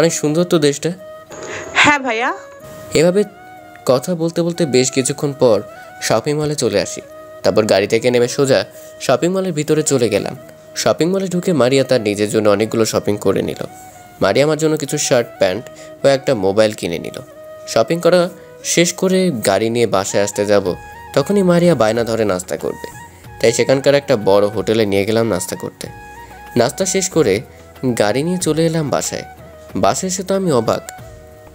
অনেক সুন্দর তো দেশটা। হ্যাঁ ভাইয়া। এভাবে কথা বলতে বলতে বেশ কিছুক্ষণ পর শপিং মলে চলে আসি। তারপর গাড়ি থেকে নেমে সোজা শপিং মলের ভিতরে চলে গেলাম। শপিং মলে ঢুকে মারিয়া তার নিজের জন্য অনেকগুলো শপিং করে নিল। মারিয়া আমার জন্য কিছু শার্ট প্যান্ট ও একটা মোবাইল কিনে নিল। শপিং করা শেষ করে গাড়ি নিয়ে বাসায় আসতে যাব, তখনই মারিয়া বায়না ধরে নাস্তা করবে। তাই সেখানকার একটা বড় হোটেলে নিয়ে গেলাম নাস্তা করতে। নাস্তা শেষ করে গাড়ি নিয়ে চলে এলাম বাসায়। বাসায় এসে তো আমি অবাক,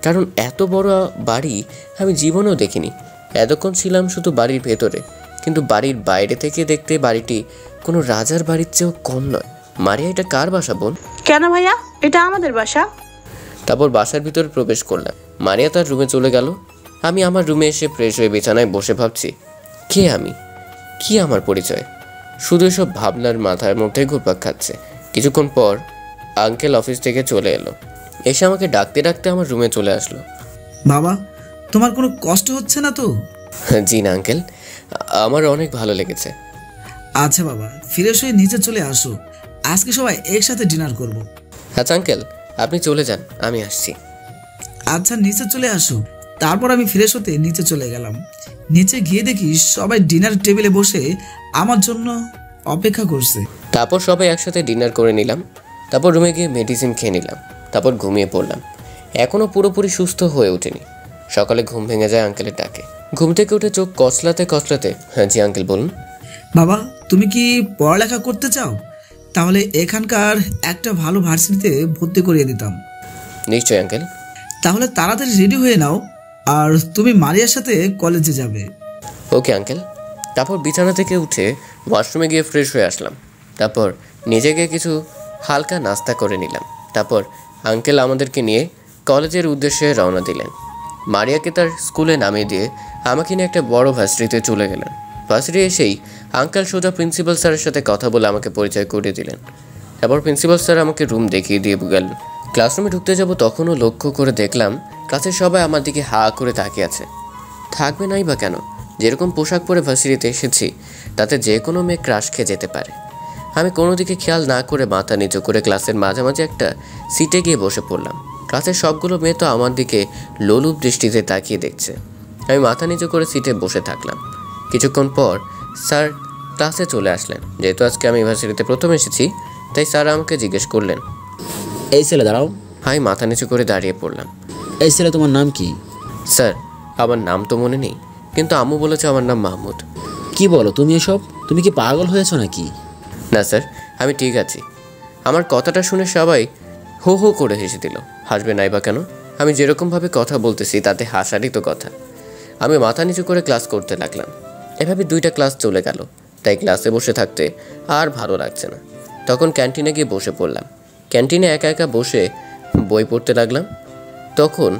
কারণ এত বড় বাড়ি আমি জীবনেও দেখিনি। এতক্ষণ ছিলাম শুধু বাড়ির ভেতরে, কিন্তু বাড়ির বাইরে থেকে দেখতে বাড়িটি কোনো রাজার বাড়ির চেয়েও কম নয়। মারিয়া, এটা কার বাসা বোন? কেন ভাইয়া, এটা আমাদের বাসা। তারপর বাসার ভিতরে প্রবেশ করলাম। মারিয়া তার রুমে চলে গেল। আমি আমার রুমে এসে ফ্রেশ হয়ে বিছানায় বসে ভাবছি, কে আমি, কি আমার পরিচয়। শুধু এসব ভাবনার মাথার মধ্যে ঘুরপাক খাচ্ছে। কিছুক্ষণ পর আঙ্কেল অফিস থেকে চলে এলো। এসে আমাকে ডাকতে ডাকতে আমার রুমে চলে আসলো। বাবা, তোমার কোনো কষ্ট হচ্ছে না তো? জি না আঙ্কেল, আমার অনেক ভালো লেগেছে। আচ্ছা বাবা, ফ্রেশ হয়ে নিচে চলে আসো, আজকে সবাই একসাথে ডিনার করব। আচ্ছা আঙ্কেল, আপনি চলে যান, আমি আসছি। আচ্ছা নিচে চলে আসো। তারপর আমি ফ্রেশ হতে নিচে চলে গেলাম। নিচে গিয়ে দেখি সবাই ডিনার টেবিলে বসে আমার জন্য অপেক্ষা করছে। তারপর সবাই একসাথে ডিনার করে নিলাম। তারপর রুমে গিয়ে মেডিসিন খেয়ে নিলাম। তারপর ঘুমিয়ে পড়লাম। এখনও পুরোপুরি সুস্থ হয়ে ওঠেনি। সকালে ঘুম ভেঙে যায় আঙ্কেলের ডাকে। ঘুম থেকে উঠে চোখ কসলাতে কসলাতে, হ্যাঁ জি আঙ্কেল বলুন। বাবা, তুমি কি পড়ালেখা করতে চাও? তাহলে এখানকার একটা ভালো ভার্সিটিতে ভর্তি করিয়ে দিতাম। নিশ্চয়ই আঙ্কেল। তাহলে তাড়াতাড়ি রেডি হয়ে নাও, আর তুমি মারিয়ার সাথে কলেজে যাবে। Okay uncle. তারপর বিছানা থেকে উঠে ওয়াশরুমে গিয়ে ফ্রেশ হয়ে আসলাম। তারপর নিজে গিয়ে কিছু হালকা নাস্তা করে নিলাম। তারপর আঙ্কেল আমাদেরকে নিয়ে কলেজের উদ্দেশ্যে রওনা দিলেন। মারিয়াকে তার স্কুলে নামিয়ে দিয়ে আমাকে নিয়ে একটা বড় ভার্সিটিতে চলে গেলেন। ভার্সিটি এসেই আঙ্কেল সোজা প্রিন্সিপাল স্যারের সাথে কথা বলে আমাকে পরিচয় করিয়ে দিলেন। তারপর প্রিন্সিপাল স্যার আমাকে রুম দেখিয়ে দিয়ে গেলেন। ক্লাসরুমে ঢুকতে যাব তখনও লক্ষ্য করে দেখলাম ক্লাসের সবাই আমার দিকে হা করে তাকিয়ে আছে। থাকবে নাই বা কেন, যেরকম পোশাক পরে ভার্সিটিতে এসেছি তাতে যে কোনো মেয়ে ক্রাশ খেয়ে যেতে পারে। আমি কোনো দিকে খেয়াল না করে মাথা নিচু করে ক্লাসের মাঝামাঝি একটা সিটে গিয়ে বসে পড়লাম। ক্লাসের সবগুলো মেয়ে তো আমার দিকে লোলুপ দৃষ্টিতে তাকিয়ে দেখছে। আমি মাথা নিচু করে সিটে বসে থাকলাম। কিছুক্ষণ পর স্যার ক্লাসে চলে আসলেন। যেহেতু আজকে আমি ভার্সিটিতে প্রথম এসেছি, তাই স্যার আমাকে জিজ্ঞেস করলেন, এই ছেলে দাঁড়াও। আমি মাথা নিচু করে দাঁড়িয়ে পড়লাম। এই ছেলে, তোমার নাম কি? স্যার, আমার নাম তো মনে নেই, কিন্তু আম্মু বলেছে আমার নাম মাহমুদ। কি বলো তুমি এসব? তুমি কি পাগল হয়েছো নাকি? না স্যার, আমি ঠিক আছি। আমার কথাটা শুনে সবাই হো হো করে হেসে দিল। হাসবে নাই বা কেন, আমি যেরকমভাবে কথা বলতেছি তাতে হাসারই তো কথা। আমি মাথা নিচু করে ক্লাস করতে লাগলাম। এভাবে 2টা ক্লাস চলে গেল। তাই ক্লাসে বসে থাকতে আর ভালো লাগছে না। তখন ক্যান্টিনে গিয়ে বসে পড়লাম। ক্যান্টিনে একা একা বসে বই পড়তে লাগলাম। তখন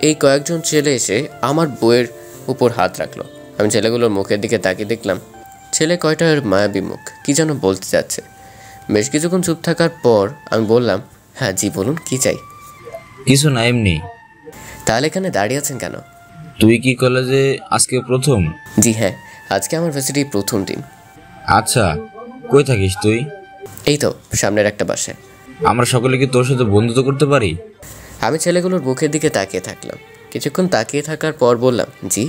এই কয়েকজন ছেলে এসে আমার বইয়ের উপর হাত রাখলো। আমি ছেলেগুলোর মুখের দিকে তাকিয়ে দেখলাম ছেলে কয়টার মায়াবী মুখ, কি যেন বলতে যাচ্ছে। বেশ কিছুক্ষণ চুপ থাকার পর আমি বললাম, হ্যাঁ জি বলুন, কি চাই? কিছু না, এমনি। তাহলে এখানে দাঁড়িয়ে আছেন কেন? তুই কি কলেজে আজকে প্রথম? জি হ্যাঁ, আজকে আমার ভার্সিটির প্রথম দিন। আচ্ছা, কই থাকিস তুই? এই তো সামনের একটা বাসায়। আমরা সকলে কি তোর সাথে বন্ধুত্ব করতে পারি? আমি ছেলেগুলোর মুখের দিকে তাকিয়ে থাকলাম। কিছুক্ষণ তাকিয়ে থাকার পর বললাম, জি,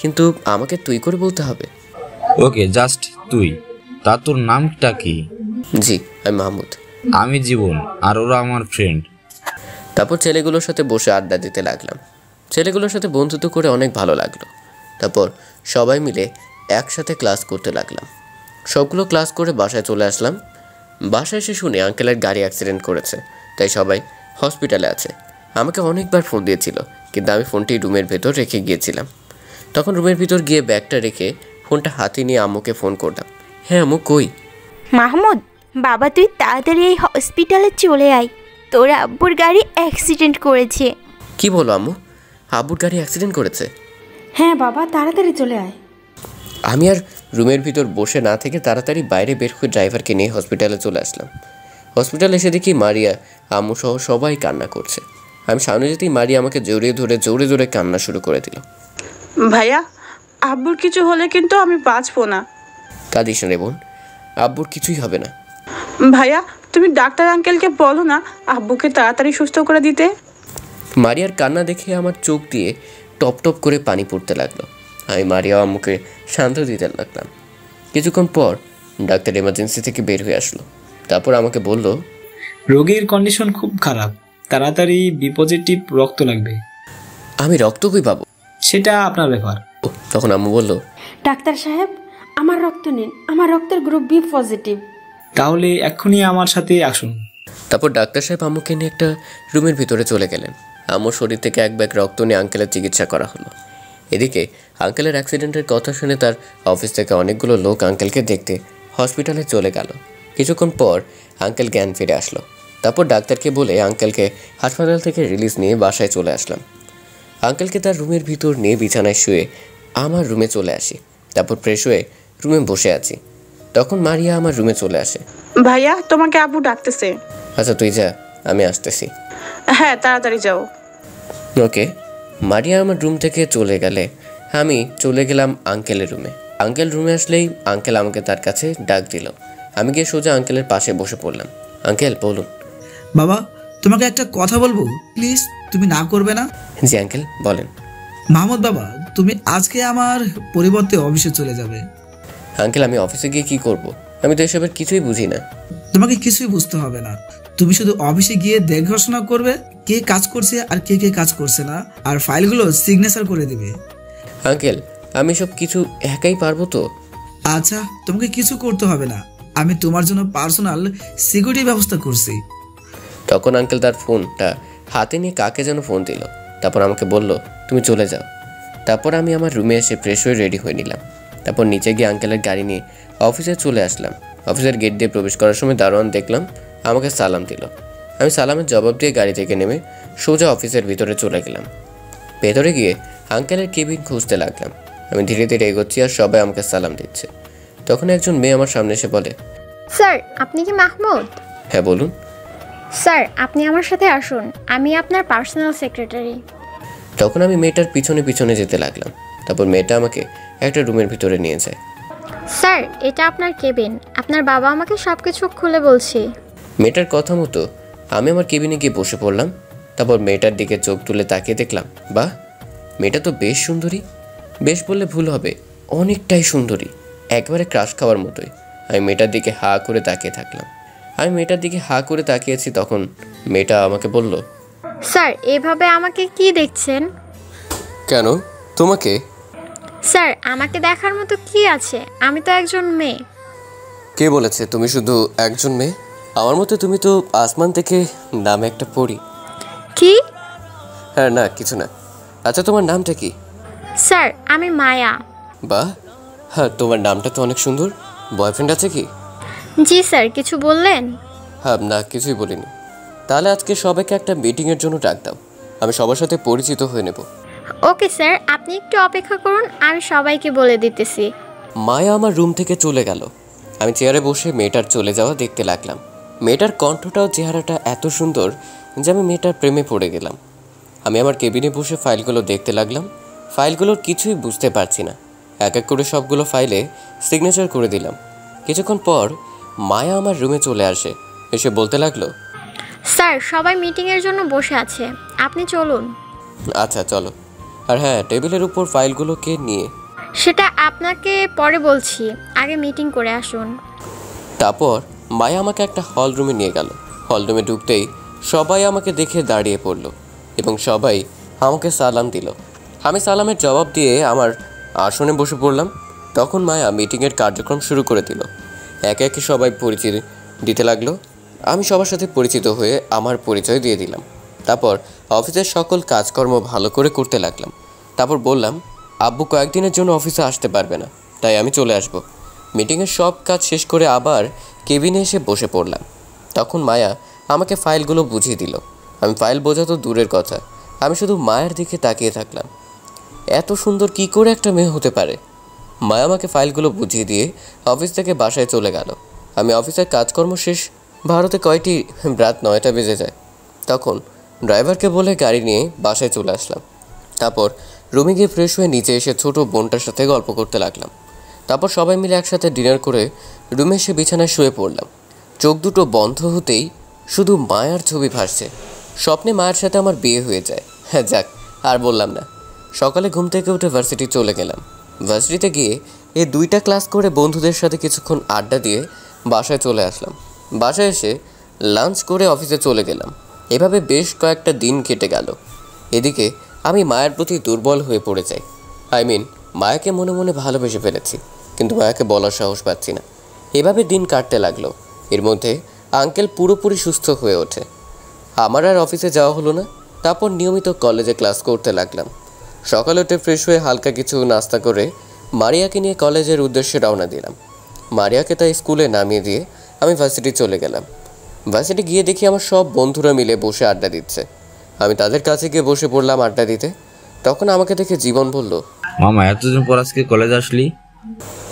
কিন্তু আমাকে তুই করে বলতে হবে। ওকে, জাস্ট তুই। তা তোর নামটা কি? জি, আমি মাহমুদ। আমি জীবন, আর ওরা আমার ফ্রেন্ড। তারপর ছেলেগুলোর সাথে বসে আড্ডা দিতে লাগলাম। ছেলেগুলোর সাথে বন্ধুত্ব করে অনেক ভালো লাগলো। তারপর সবাই মিলে একসাথে ক্লাস করতে লাগলাম। সবগুলো ক্লাস করে বাসায় চলে আসলাম। বাসায় এসে শুনে আঙ্কেলের গাড়ি অ্যাক্সিডেন্ট করেছে, তাই সবাই হসপিটালে আছে। আমাকে অনেকবার ফোন দিয়েছিল, কিন্তু আমি ফোনটি রুমের ভেতর রেখে গিয়েছিলাম। তখন রুমের ভিতর গিয়ে ব্যাগটা রেখে ফোনটা হাতে নিয়ে আম্মুকে ফোন করলাম। হ্যাঁ আম্মু, কই? মাহমুদ, বাবা তুই তাড়াতাড়ি এই হসপিটালে চলে আয়, তোর আব্বুর গাড়ি অ্যাক্সিডেন্ট করেছে। কি বলো আম্মু, আব্বুর গাড়ি অ্যাক্সিডেন্ট করেছে? হ্যাঁ বাবা, তাড়াতাড়ি চলে আয়। আমি আর রুমের ভিতর বসে না থেকে তাড়াতাড়ি বাইরে বের হয়ে ড্রাইভারকে নিয়ে হসপিটালে চলে আসলাম। হসপিটালে এসে দেখি মারিয়া আম্মু সহ সবাই কান্না করছে। আমি সামনে যেতেই মারিয়া আমাকে জড়িয়ে ধরে জোরে জোরে কান্না শুরু করে দিল। ভাইয়া, আব্বুর কিছু হলে কিন্তু আমি বাঁচবো না। কাঁদিস না রে বোন, আব্বুর কিছুই হবে না। ভাইয়া, তুমি ডাক্তার আঙ্কেলকে বলো না আব্বুকে তাড়াতাড়ি সুস্থ করে দিতে। মারিয়ার কান্না দেখে আমার চোখ দিয়ে টপ টপ করে পানি পড়তে লাগলো। আমি মারিয়া আম্মুকে শান্ত দিতে লাগলাম। কিছুক্ষণ পর ডাক্তার এমার্জেন্সি থেকে বের হয়ে আসলো। তারপর আমাকে বলল, রোগীর কন্ডিশন খুব খারাপ, তাড়াতাড়ি বি পজিটিভ রক্ত লাগবে। আমি রক্ত কই পাবো? সেটা আপনার ব্যাপার। তখন আম্মু বলল, ডাক্তার সাহেব, আমার রক্ত নিন, আমার রক্তের গ্রুপ বি পজিটিভ। তাহলে এক্ষুনি আমার সাথে আসুন। তারপর ডাক্তার সাহেব আম্মুকে নিয়ে একটা রুমের ভিতরে চলে গেলেন। আম্মুর শরীর থেকে এক ব্যাগ রক্ত নিয়ে আঙ্কেলের চিকিৎসা করা হলো। এদিকে আঙ্কেলের অ্যাক্সিডেন্টের কথা শুনে তার অফিস থেকে অনেকগুলো লোক আঙ্কেলকে দেখতে হসপিটালে চলে গেল। কিছুক্ষণ পর আঙ্কেল জ্ঞান ফিরে আসলো। তারপর ডাক্তারকে বলে আঙ্কেলকে হাসপাতাল থেকে রিলিজ নিয়ে বাসায় চলে আসলাম। আঙ্কেলকে তার রুমের ভিতর নিয়ে বিছানায় শুয়ে আমার রুমে চলে আসি। তারপর ফ্রেশ হয়ে রুমে বসে আছি। তখন মারিয়া আমার রুমে চলে আসে। ভাইয়া, তোমাকে আব্বু ডাকতেছে। আচ্ছা তুই যা, আমি আসতেছি। হ্যাঁ, তাড়াতাড়ি যাও। ওকে। মারিয়া আমার রুম থেকে চলে গেলে আমি চলে গেলাম আঙ্কেলের রুমে। আঙ্কেল রুমে আসলেই আঙ্কেল আমাকে তার কাছে ডাক দিল। আমি গিয়ে সোজা আঙ্কেলের পাশে বসে পড়লাম। আঙ্কেল বলুন। বাবা, তোমাকে একটা কথা বলবো, প্লিজ, তুমি না করবে না? জি আঙ্কেল, বলেন। মাহমুদ বাবা, তুমি আজকে আমার পরিবর্তে অফিসে চলে যাবে। আঙ্কেল, আমি অফিসে গিয়ে কি করব? আমি তো এসবের কিছুই বুঝি না। তোমাকে কিছুই বুঝতে হবে না, তুমি শুধু অফিসে গিয়ে দেখাশোনা করবে কে কাজ করছে আর কে কে কাজ করছে না, আর ফাইলগুলো সিগনেচার করে দিবে। আঙ্কেল, আমি সব কিছু একাই পারবো তো? আচ্ছা, তোমাকে কিছু করতে হবে না, আমি তোমার জন্য পার্সোনাল সিকিউরিটি ব্যবস্থা করছি। তখন আঙ্কেল তার ফোনটা হাতে নিয়ে কাকে যেন ফোন দিল। তারপর আমাকে বলল, তুমি চলে যাও। তারপর আমি আমার রুমে এসে ফ্রেশ হয়ে রেডি হয়ে নিলাম। তারপর নিচে গিয়ে আঙ্কেলের গাড়ি নিয়ে অফিসে চলে আসলাম। অফিসের গেট দিয়ে প্রবেশ করার সময় দারোয়ান দেখলাম আমাকে সালাম দিল। আমি সালামের জবাব দিয়ে গাড়ি থেকে নেমে সোজা অফিসের ভিতরে চলে গেলাম। ভেতরে গিয়ে আঙ্কেলের কেবিন খুঁজতে লাগলাম। আমি ধীরে ধীরে এগোচ্ছি আর সবাই আমাকে সালাম দিচ্ছে। তখন একজন মেয়ে আমার সামনে এসে বলে, স্যার, আপনি কি মাহমুদ? হ্যাঁ বলুন। স্যার, আপনি আমার সাথে আসুন, আমি আপনার পার্সোনাল সেক্রেটারি। তখন আমি মেয়েটার পিছনে পিছনে যেতে লাগলাম। তারপর মেয়েটা আমাকে একটা রুমের ভিতরে নিয়ে যায়। স্যার, এটা আপনার কেবিন, আপনার বাবা আমাকে সব কিছু খুলে বলছে। মেয়েটার কথা মতো আমি আমার কেবিনে গিয়ে বসে পড়লাম। তারপর মেয়েটার দিকে চোখ তুলে তাকিয়ে দেখলাম, বাহ, মেয়েটা তো বেশ সুন্দরী। বেশ বললে ভুল হবে, অনেকটাই সুন্দরী, একবারে ক্রাশ খাওয়ার মতোই। আমি মেয়েটার দিকে হা করে তাকিয়ে থাকলাম। আমি মেয়েটার দিকে হা করে তাকিয়েছি। তখন মেয়েটা আমাকে বলল, স্যার, এভাবে আমাকে কি দেখছেন? কেন তোমাকে? স্যার, আমাকে দেখার মতো কি আছে? আমি তো একজন মেয়ে। কে বলেছে তুমি শুধু একজন মেয়ে? আমার মতে তুমি তো আসমান থেকে নামে একটা পড়ি। কি? হ্যাঁ, না কিছু না। আচ্ছা, তোমার নামটা কি? স্যার, আমি মায়া। বাহ, হ্যাঁ, তোমার নামটা তো অনেক সুন্দর। বয়ফ্রেন্ড আছে কি? জি স্যার, কিছু বললেন? হ্যাঁ, না কিছুই বলিনি। তাহলে আজকে সবাইকে একটা মিটিংয়ের জন্য ডাক দাও, আমি সবার সাথে পরিচিত হয়ে নেব। ওকে স্যার, আপনি একটু অপেক্ষা করুন, আমি সবাইকে বলে দিতেছি। মায়া আমার রুম থেকে চলে গেল। আমি চেয়ারে বসে মেয়েটার চলে যাওয়া দেখতে লাগলাম। মেয়েটার কণ্ঠটাও চেহারাটা এত সুন্দর যে আমি মেয়েটার প্রেমে পড়ে গেলাম। আমি আমার কেবিনে বসে ফাইলগুলো দেখতে লাগলাম। ফাইলগুলোর কিছুই বুঝতে পারছি না। এক এক করে সবগুলো ফাইলে সিগনেচার করে দিলাম। কিছুক্ষণ পর মায়া আমার রুমে চলে আসে। এসে বলতে লাগলো, স্যার, সবাই মিটিংয়ের জন্য বসে আছে, আপনি চলুন। আচ্ছা চলো। আর হ্যাঁ, টেবিলের উপর ফাইলগুলোকে নিয়ে সেটা আপনাকে পরে বলছি, আগে মিটিং করে আসুন। তারপর মায়া আমাকে একটা হল রুমে নিয়ে গেল। হল রুমে ঢুকতেই সবাই আমাকে দেখে দাঁড়িয়ে পড়ল এবং সবাই আমাকে সালাম দিল। আমি সালামের জবাব দিয়ে আমার আসনে বসে পড়লাম। তখন মায়া মিটিংয়ের কার্যক্রম শুরু করে দিল। একে একে সবাই পরিচিতি দিতে লাগলো। আমি সবার সাথে পরিচিত হয়ে আমার পরিচয় দিয়ে দিলাম। তারপর অফিসের সকল কাজকর্ম ভালো করে করতে লাগলাম। তারপর বললাম, আব্বু কয়েকদিনের জন্য অফিসে আসতে পারবে না, তাই আমি চলে আসব। মিটিংয়ের সব কাজ শেষ করে আবার কেবিনে এসে বসে পড়লাম। তখন মায়া আমাকে ফাইলগুলো বুঝিয়ে দিল। আমি ফাইল বোঝা তো দূরের কথা, আমি শুধু মায়ের দিকে তাকিয়ে থাকলাম। এত সুন্দর কি করে একটা মেয়ে হতে পারে? মায়া আমাকে ফাইলগুলো বুঝিয়ে দিয়ে অফিস থেকে বাসায় চলে গেল। আমি অফিসের কাজকর্ম শেষ ভারতে কয়টি রাত 9টা বেজে যায়। তখন ড্রাইভারকে বলে গাড়ি নিয়ে বাসায় চলে আসলাম। তারপর রুমে গিয়ে ফ্রেশ হয়ে নিচে এসে ছোট বোনটার সাথে গল্প করতে লাগলাম। তারপর সবাই মিলে একসাথে ডিনার করে রুমে এসে বিছানায় শুয়ে পড়লাম। চোখ দুটো বন্ধ হতেই শুধু মায়ার ছবি ভাসছে। স্বপ্নে মায়ের সাথে আমার বিয়ে হয়ে যায়। হ্যাঁ যাক, আর বললাম না। সকালে ঘুম থেকে উঠে ভার্সিটি চলে গেলাম। ভার্সিটিতে গিয়ে এই 2টা ক্লাস করে বন্ধুদের সাথে কিছুক্ষণ আড্ডা দিয়ে বাসায় চলে আসলাম। বাসায় এসে লাঞ্চ করে অফিসে চলে গেলাম। এভাবে বেশ কয়েকটা দিন কেটে গেল। এদিকে আমি মায়ের প্রতি দুর্বল হয়ে পড়ে যাই। মায়াকে মনে মনে ভালোবেসে ফেলেছি, কিন্তু মায়াকে বলার সাহস পাচ্ছি না। এভাবে দিন কাটতে লাগলো। এর মধ্যে আঙ্কেল পুরোপুরি সুস্থ হয়ে ওঠে। আমার আর অফিসে যাওয়া হলো না। তারপর নিয়মিত কলেজে ক্লাস করতে লাগলাম। সকালে উঠে ফ্রেশ হয়ে হালকা কিছু নাস্তা করে মারিয়াকে নিয়ে কলেজের উদ্দেশ্যে রওনা দিলাম। মারিয়াকে তাই স্কুলে নামিয়ে দিয়ে আমি ভার্সিটি চলে গেলাম। ভার্সিটি গিয়ে দেখি আমার সব বন্ধুরা মিলে বসে আড্ডা দিচ্ছে। আমি তাদের কাছে গিয়ে বসে পড়লাম আড্ডা দিতে। তখন আমাকে দেখে জীবন বলল, মামা এতদিন পর আজকে কলেজে আসলি?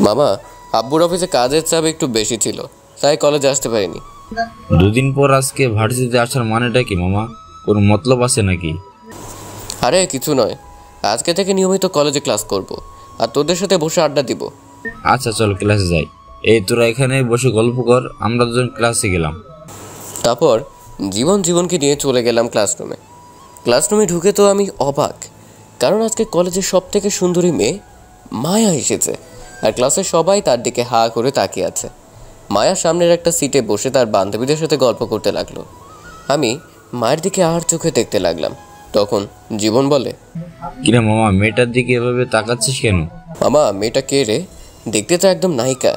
মামা, আব্বুর অফিসে কাজের চাপ একটু বেশি ছিল, তাই কলেজে আসতে পারিনি। 2 দিন পর আজকে ভার্সিটিতে আসার মানেটা কি মামা? কোনো মতলব আছে নাকি? আরে কিছু নয়, আজকে থেকে নিয়মিত কলেজে ক্লাস করব আর তোদের সাথে বসে আড্ডা দিব। আচ্ছা চল ক্লাসে যাই। এই তোরা এখানে বসে গল্প কর, আমরা দুজন ক্লাসে গেলাম। তারপর জীবনকে নিয়ে চলে গেলাম ক্লাসরুমে। ক্লাসরুমে ঢুকে তো আমি অবাক, কারণ আজকে কলেজের সব থেকে সুন্দরী মেয়ে মায়া এসেছে আর ক্লাসে সবাই তার দিকে হা করে তাকিয়ে আছে। মায়া সামনের একটা সিটে বসে তার বান্ধবীদের সাথে গল্প করতে লাগলো। আমি মায়ের দিকে আর চোখে দেখতে লাগলাম। তখন জীবন বলে, কিরে মামা, মেয়েটার দিকে এভাবে তাকাচ্ছিস কেন? মামা, মেয়েটা কে রে? দেখতে তো একদম নায়িকা।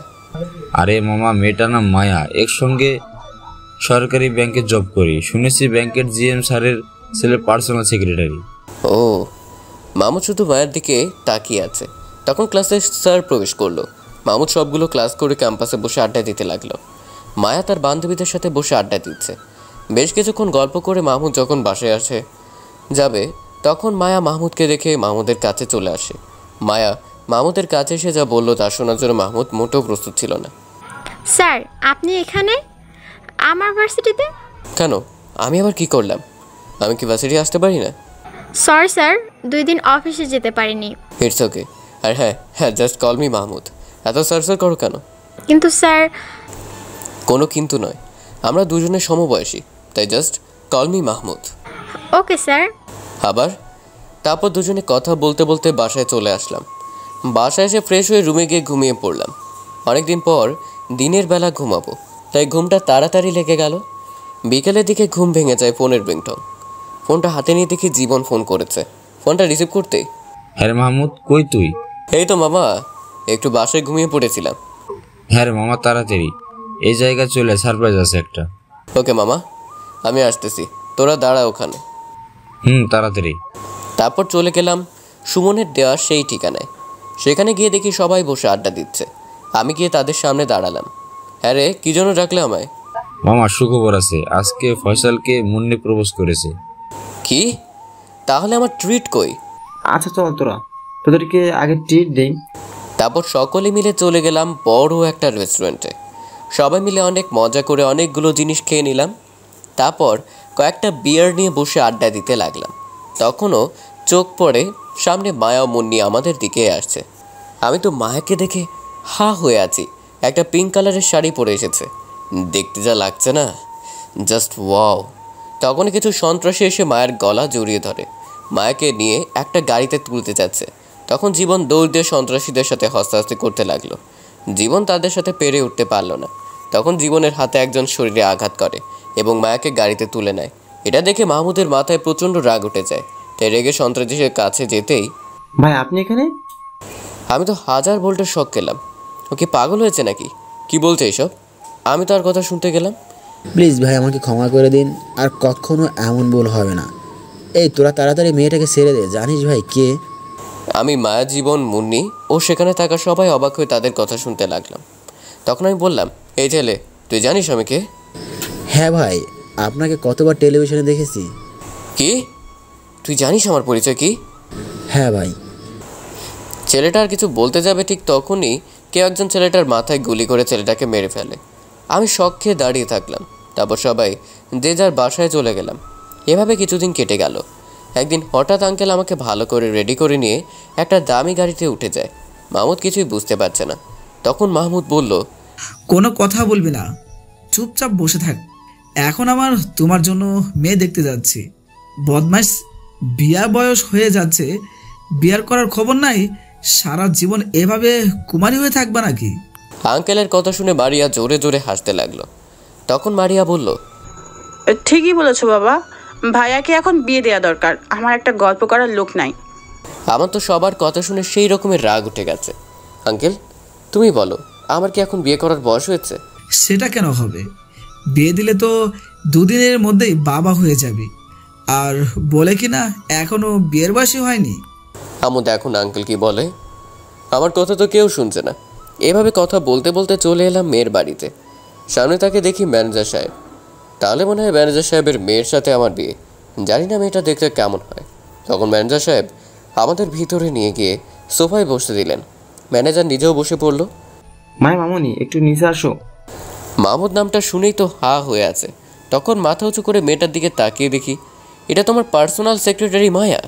আরে মামা, মেয়েটা না মায়া, একসঙ্গে সরকারি ব্যাংকে জব করি। শুনেছি ব্যাংকের জিএম স্যারের ছেলে পার্সোনাল সেক্রেটারি। ও। মামুদ শুধু মায়ের দিকে তাকিয়ে আছে। তখন ক্লাসে স্যার প্রবেশ করলো। মামুদ সবগুলো ক্লাস করে ক্যাম্পাসে বসে আড্ডা দিতে লাগলো। মায়া তার বান্ধবীদের সাথে বসে আড্ডা দিচ্ছে। বেশ কিছুক্ষণ গল্প করে মাহমুদ যখন বাসায় যাবে, তখন মায়া মাহমুদকে দেখে মাহমুদের কাছে চলে আসে। মায়া মাহমুদের কাছে এসে যা বলল তা শোনার জন্য মাহমুদ মোটেও প্রস্তুত ছিল না। স্যার, আপনি এখানে আমার ভার্সিটিতে? কেন? আমি আবার কি করলাম? আমি কি ভার্সিটি আসতে পারি না? সরি স্যার, 2 দিন অফিসে যেতে পারিনি। It's okay. আর হ্যাঁ, জাস্ট কল মি মাহমুদ। এত স্যার করো কেন? কিন্তু স্যার। কোনো কিন্তু নয়, আমরা দুজনে সমবয়সী, তাই just call me Mahmud. Okay sir. আবার তারপর দুজনে কথা বলতে বলতে বাসায় চলে আসলাম। বাসায় এসে ফ্রেশ হয়ে রুমে গিয়ে ঘুমিয়ে পড়লাম। অনেকদিন পর দিনের বেলা ঘুমাবো, তাই ঘুমটা তাড়াতাড়ি লেগে গেল। বিকেলের দিকে ঘুম ভেঙে যায় ফোনের রিংটোন। ফোনটা হাতে নিয়ে দেখি জীবন ফোন করেছে। ফোনটা রিসিভ করতেই, হ্যাঁ রে মাহমুদ, কই তুই? এই তো মামা, একটু বাসায় ঘুমিয়ে পড়েছিলাম। হ্যাঁ রে মামা, তাড়াতাড়ি এই জায়গায় চলে, সারপ্রাইজ আছে একটা। ওকে মামা, আমি আসতেছি, তোরা দাঁড়া ওখানে। তাড়াতাড়ি। তারপর চলে গেলাম সুমনের দেওয়া সেই ঠিকানায়। সেখানে গিয়ে দেখি সবাই বসে আড্ডা দিচ্ছে। আমি গিয়ে তাদের সামনে দাঁড়ালাম। হ্যাঁ রে, কী জন্য ডাকলে আমায়? মামা, সুখবর আছে, আজকে ফয়সালকে মুন্নি প্রপোজ করেছে। কি? তাহলে আমার ট্রিট কই? আচ্ছা চল তোদেরকে আগে ট্রিট দেই। তারপর সকলে মিলে চলে গেলাম বড় একটা রেস্টুরেন্টে। সবাই মিলে অনেক মজা করে অনেকগুলো জিনিস খেয়ে নিলাম। তারপর কয়েকটা বিয়ার নিয়ে বসে আড্ডা দিতে লাগলাম। তখনও চোখ পড়ে সামনে মায়া ও মুন্নি আমাদের দিকে আসছে। আমি তো মায়াকে দেখে হা হয়ে আছি। একটা পিঙ্ক কালারের শাড়ি পরে এসেছে, দেখতে যা লাগছে না, জাস্ট ওয়াও। তখন কিছু সন্ত্রাসী এসে মায়ের গলা জড়িয়ে ধরে, মায়াকে নিয়ে একটা গাড়িতে তুলতে যাচ্ছে। তখন জীবন দৌড় দিয়ে সন্ত্রাসীদের সাথে হস্তাহস্তি করতে লাগলো। জীবন তাদের সাথে পেরে উঠতে পারল না। তখন জীবনের হাতে একজন শরীরে আঘাত করে এবং মায়াকে গাড়িতে তুলে নেয়। এটা দেখে মাহমুদের মাথায় প্রচণ্ড রাগ উঠে যায়। তাই রেগে সন্ত্রাসীদের কাছে যেতেই, ভাই আপনি এখানে? আমি তো 1000 ভোল্টের শক খেলাম। ও কি পাগল হয়েছে নাকি? কি বলছে এইসব? আমি তো আর কথা শুনতে গেলাম। প্লিজ ভাই, আমাকে ক্ষমা করে দিন, আর কখনো এমন ভুল হবে না। এই তোরা তাড়াতাড়ি মেয়েটাকে ছেড়ে দে। জানিস ভাই কে? আমি মায়া, জীবন, মুন্নি ও সেখানে থাকা সবাই অবাক হয়ে তাদের কথা শুনতে লাগলাম। তখন আমি বললাম, এই ছেলে, তুই জানিস আমি কে? হ্যাঁ ভাই, আপনাকে কতবার টেলিভিশনে দেখেছি। কি? তুই জানিস আমার পরিচয় কি? হ্যাঁ ভাই। ছেলেটা আর কিছু বলতে যাবে ঠিক তখনই কেউ একজন ছেলেটার মাথায় গুলি করে ছেলেটাকে মেরে ফেলে। আমি শক খেয়ে দাঁড়িয়ে থাকলাম। তারপর সবাই যে যার বাসায় চলে গেলাম। এভাবে কিছুদিন কেটে গেল। একদিন হঠাৎ আঙ্কেল আমাকে ভালো করে রেডি করে নিয়ে একটা দামি গাড়িতে উঠে যায়। মাহমুদ কিছুই বুঝতে পারছে না। তখন মাহমুদ বলল, কোনো কথা বলবি না, চুপচাপ বসে থাক। এখন আমার তোমার জন্য মেয়ে দেখতে যাচ্ছি। বদমাইশ বিয়ার বয়স হয়ে যাচ্ছে, বিয়ার করার খবর নাই, সারা জীবন এভাবে কুমারী হয়ে থাকবা নাকি? আঙ্কেলের কথা শুনে মারিয়া জোরে জোরে হাসতে লাগলো। তখন মারিয়া বলল, ঠিকই বলেছো বাবা, ভাইয়াকে এখন বিয়ে দেওয়া দরকার। আমার একটা গল্প করার লোক নাই। আমার তো সবার কথা শুনে সেই রকমের রাগ উঠে গেছে। আঙ্কেল, তুমি বলো, আমার কি এখন বিয়ে করার বয়স হয়েছে? সেটা কেন হবে? বিয়ে দিলে তো দুদিনের মধ্যেই বাবা হয়ে যাবি। আর বলে কি না এখনো বিয়ের বয়সই হয়নি। আমু দেখুন আঙ্কেল কি বলে, আমার কথা তো কেউ শুনছে না। এভাবে কথা বলতে বলতে চলে এলাম মেয়ের বাড়িতে। সামনে তাকে দেখি ম্যানেজার সাহেব। তাহলে মনে হয় ম্যানেজার সাহেবের মেয়ের সাথে আমার বিয়ে। জানি না মেয়েটা দেখতে কেমন হয়। তখন ম্যানেজার সাহেব আমাদের ভিতরে নিয়ে গিয়ে সোফায় বসতে দিলেন। ম্যানেজার নিজেও বসে পড়ল। মায়া মামনি একটু নিচে আসো। মাহমুদ নামটা শুনেই তো হা হয়ে আছে। তখন মাথা উঁচু করে মেয়েটার দিকে তাকিয়ে দেখি, এটা তো আমার পার্সোনাল সেক্রেটারি মায়া।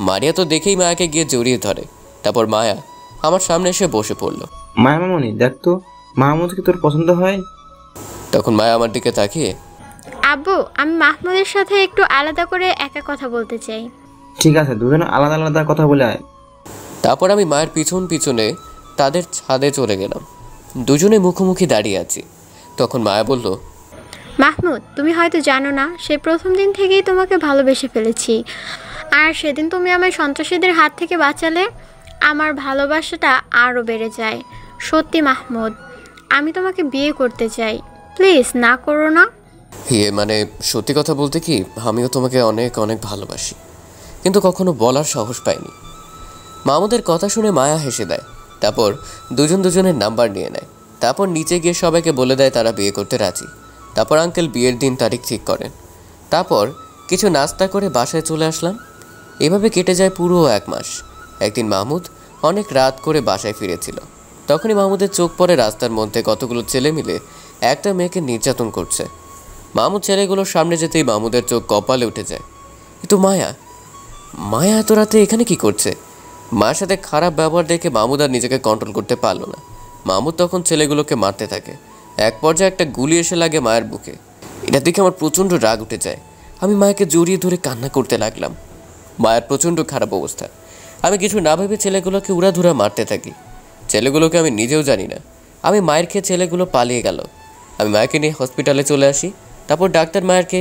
মারিয়া তো দেখেই মায়াকে গিয়ে জড়িয়ে ধরে। তারপর মায়া আমার সামনে এসে বসে পড়ল। মায়া মামনি দেখ তো, মাহমুদকে তোর পছন্দ হয়? তখন মায়া আমার দিকে তাকিয়ে, আব্বু, আমি মাহমুদের সাথে একটু আলাদা করে একা কথা বলতে চাই। ঠিক আছে, দুজন আলাদা আলাদা কথা বলে আয়। তারপর আমি মায়ের পিছন পিছনে তাদের ছাদে চলে গেলাম। দুজনে মুখোমুখি দাঁড়িয়ে আছি। তখন মায়া বলল, মাহমুদ, তুমি হয়তো জানো না, সেই প্রথম দিন থেকেই তোমাকে ভালোবেসে ফেলেছি। আর সেদিন তুমি আমায় সন্ত্রাসীদের হাত থেকে বাঁচালে আমার ভালোবাসাটা আরও বেড়ে যায়। সত্যি মাহমুদ, আমি তোমাকে বিয়ে করতে চাই। প্লিজ না করো না। মানে সত্যি কথা বলতে কি, আমিও তোমাকে অনেক অনেক ভালোবাসি, কিন্তু কখনো বলার সাহস পাইনি। মামুদের কথা শুনে মায়া হেসে দেয়। তারপর দুজন দুজনের নাম্বার নিয়ে নেয়। তারপর নিচে গিয়ে সবাইকে বলে দেয় তারা বিয়ে করতে রাজি। তারপর আঙ্কেল বিয়ের দিন তারিখ ঠিক করেন। তারপর কিছু নাস্তা করে বাসায় চলে আসলাম। এভাবে কেটে যায় পুরো 1 মাস। একদিন মাহমুদ অনেক রাত করে বাসায় ফিরেছিল। তখনই মাহমুদের চোখ পড়ে রাস্তার মধ্যে কতগুলো ছেলে মিলে একটা মেয়েকে নির্যাতন করছে। মাহমুদ ছেলেগুলোর সামনে যেতেই মাহমুদের চোখ কপালে উঠে যায়। কিন্তু মায়া এত রাতে এখানে কি করছে? মায়ের সাথে খারাপ ব্যবহার দেখে মাহমুদ আর নিজেকে কন্ট্রোল করতে পারল না। মাহমুদ তখন ছেলেগুলোকে মারতে থাকে। এক পর্যায়ে একটা গুলি এসে লাগে মায়ের বুকে। এটা দেখে আমার প্রচণ্ড রাগ উঠে যায়। আমি মায়াকে জড়িয়ে ধরে কান্না করতে লাগলাম। মায়ের প্রচণ্ড খারাপ অবস্থা। আমি কিছু না ভেবে ছেলেগুলোকে উড়াধুরা মারতে থাকি। ছেলেগুলোকে আমি নিজেও জানি না। আমি মায়ের খেয়ে ছেলেগুলো পালিয়ে গেল। আমি মায়াকে নিয়ে হসপিটালে চলে আসি। তারপর ডাক্তার মায়েরকে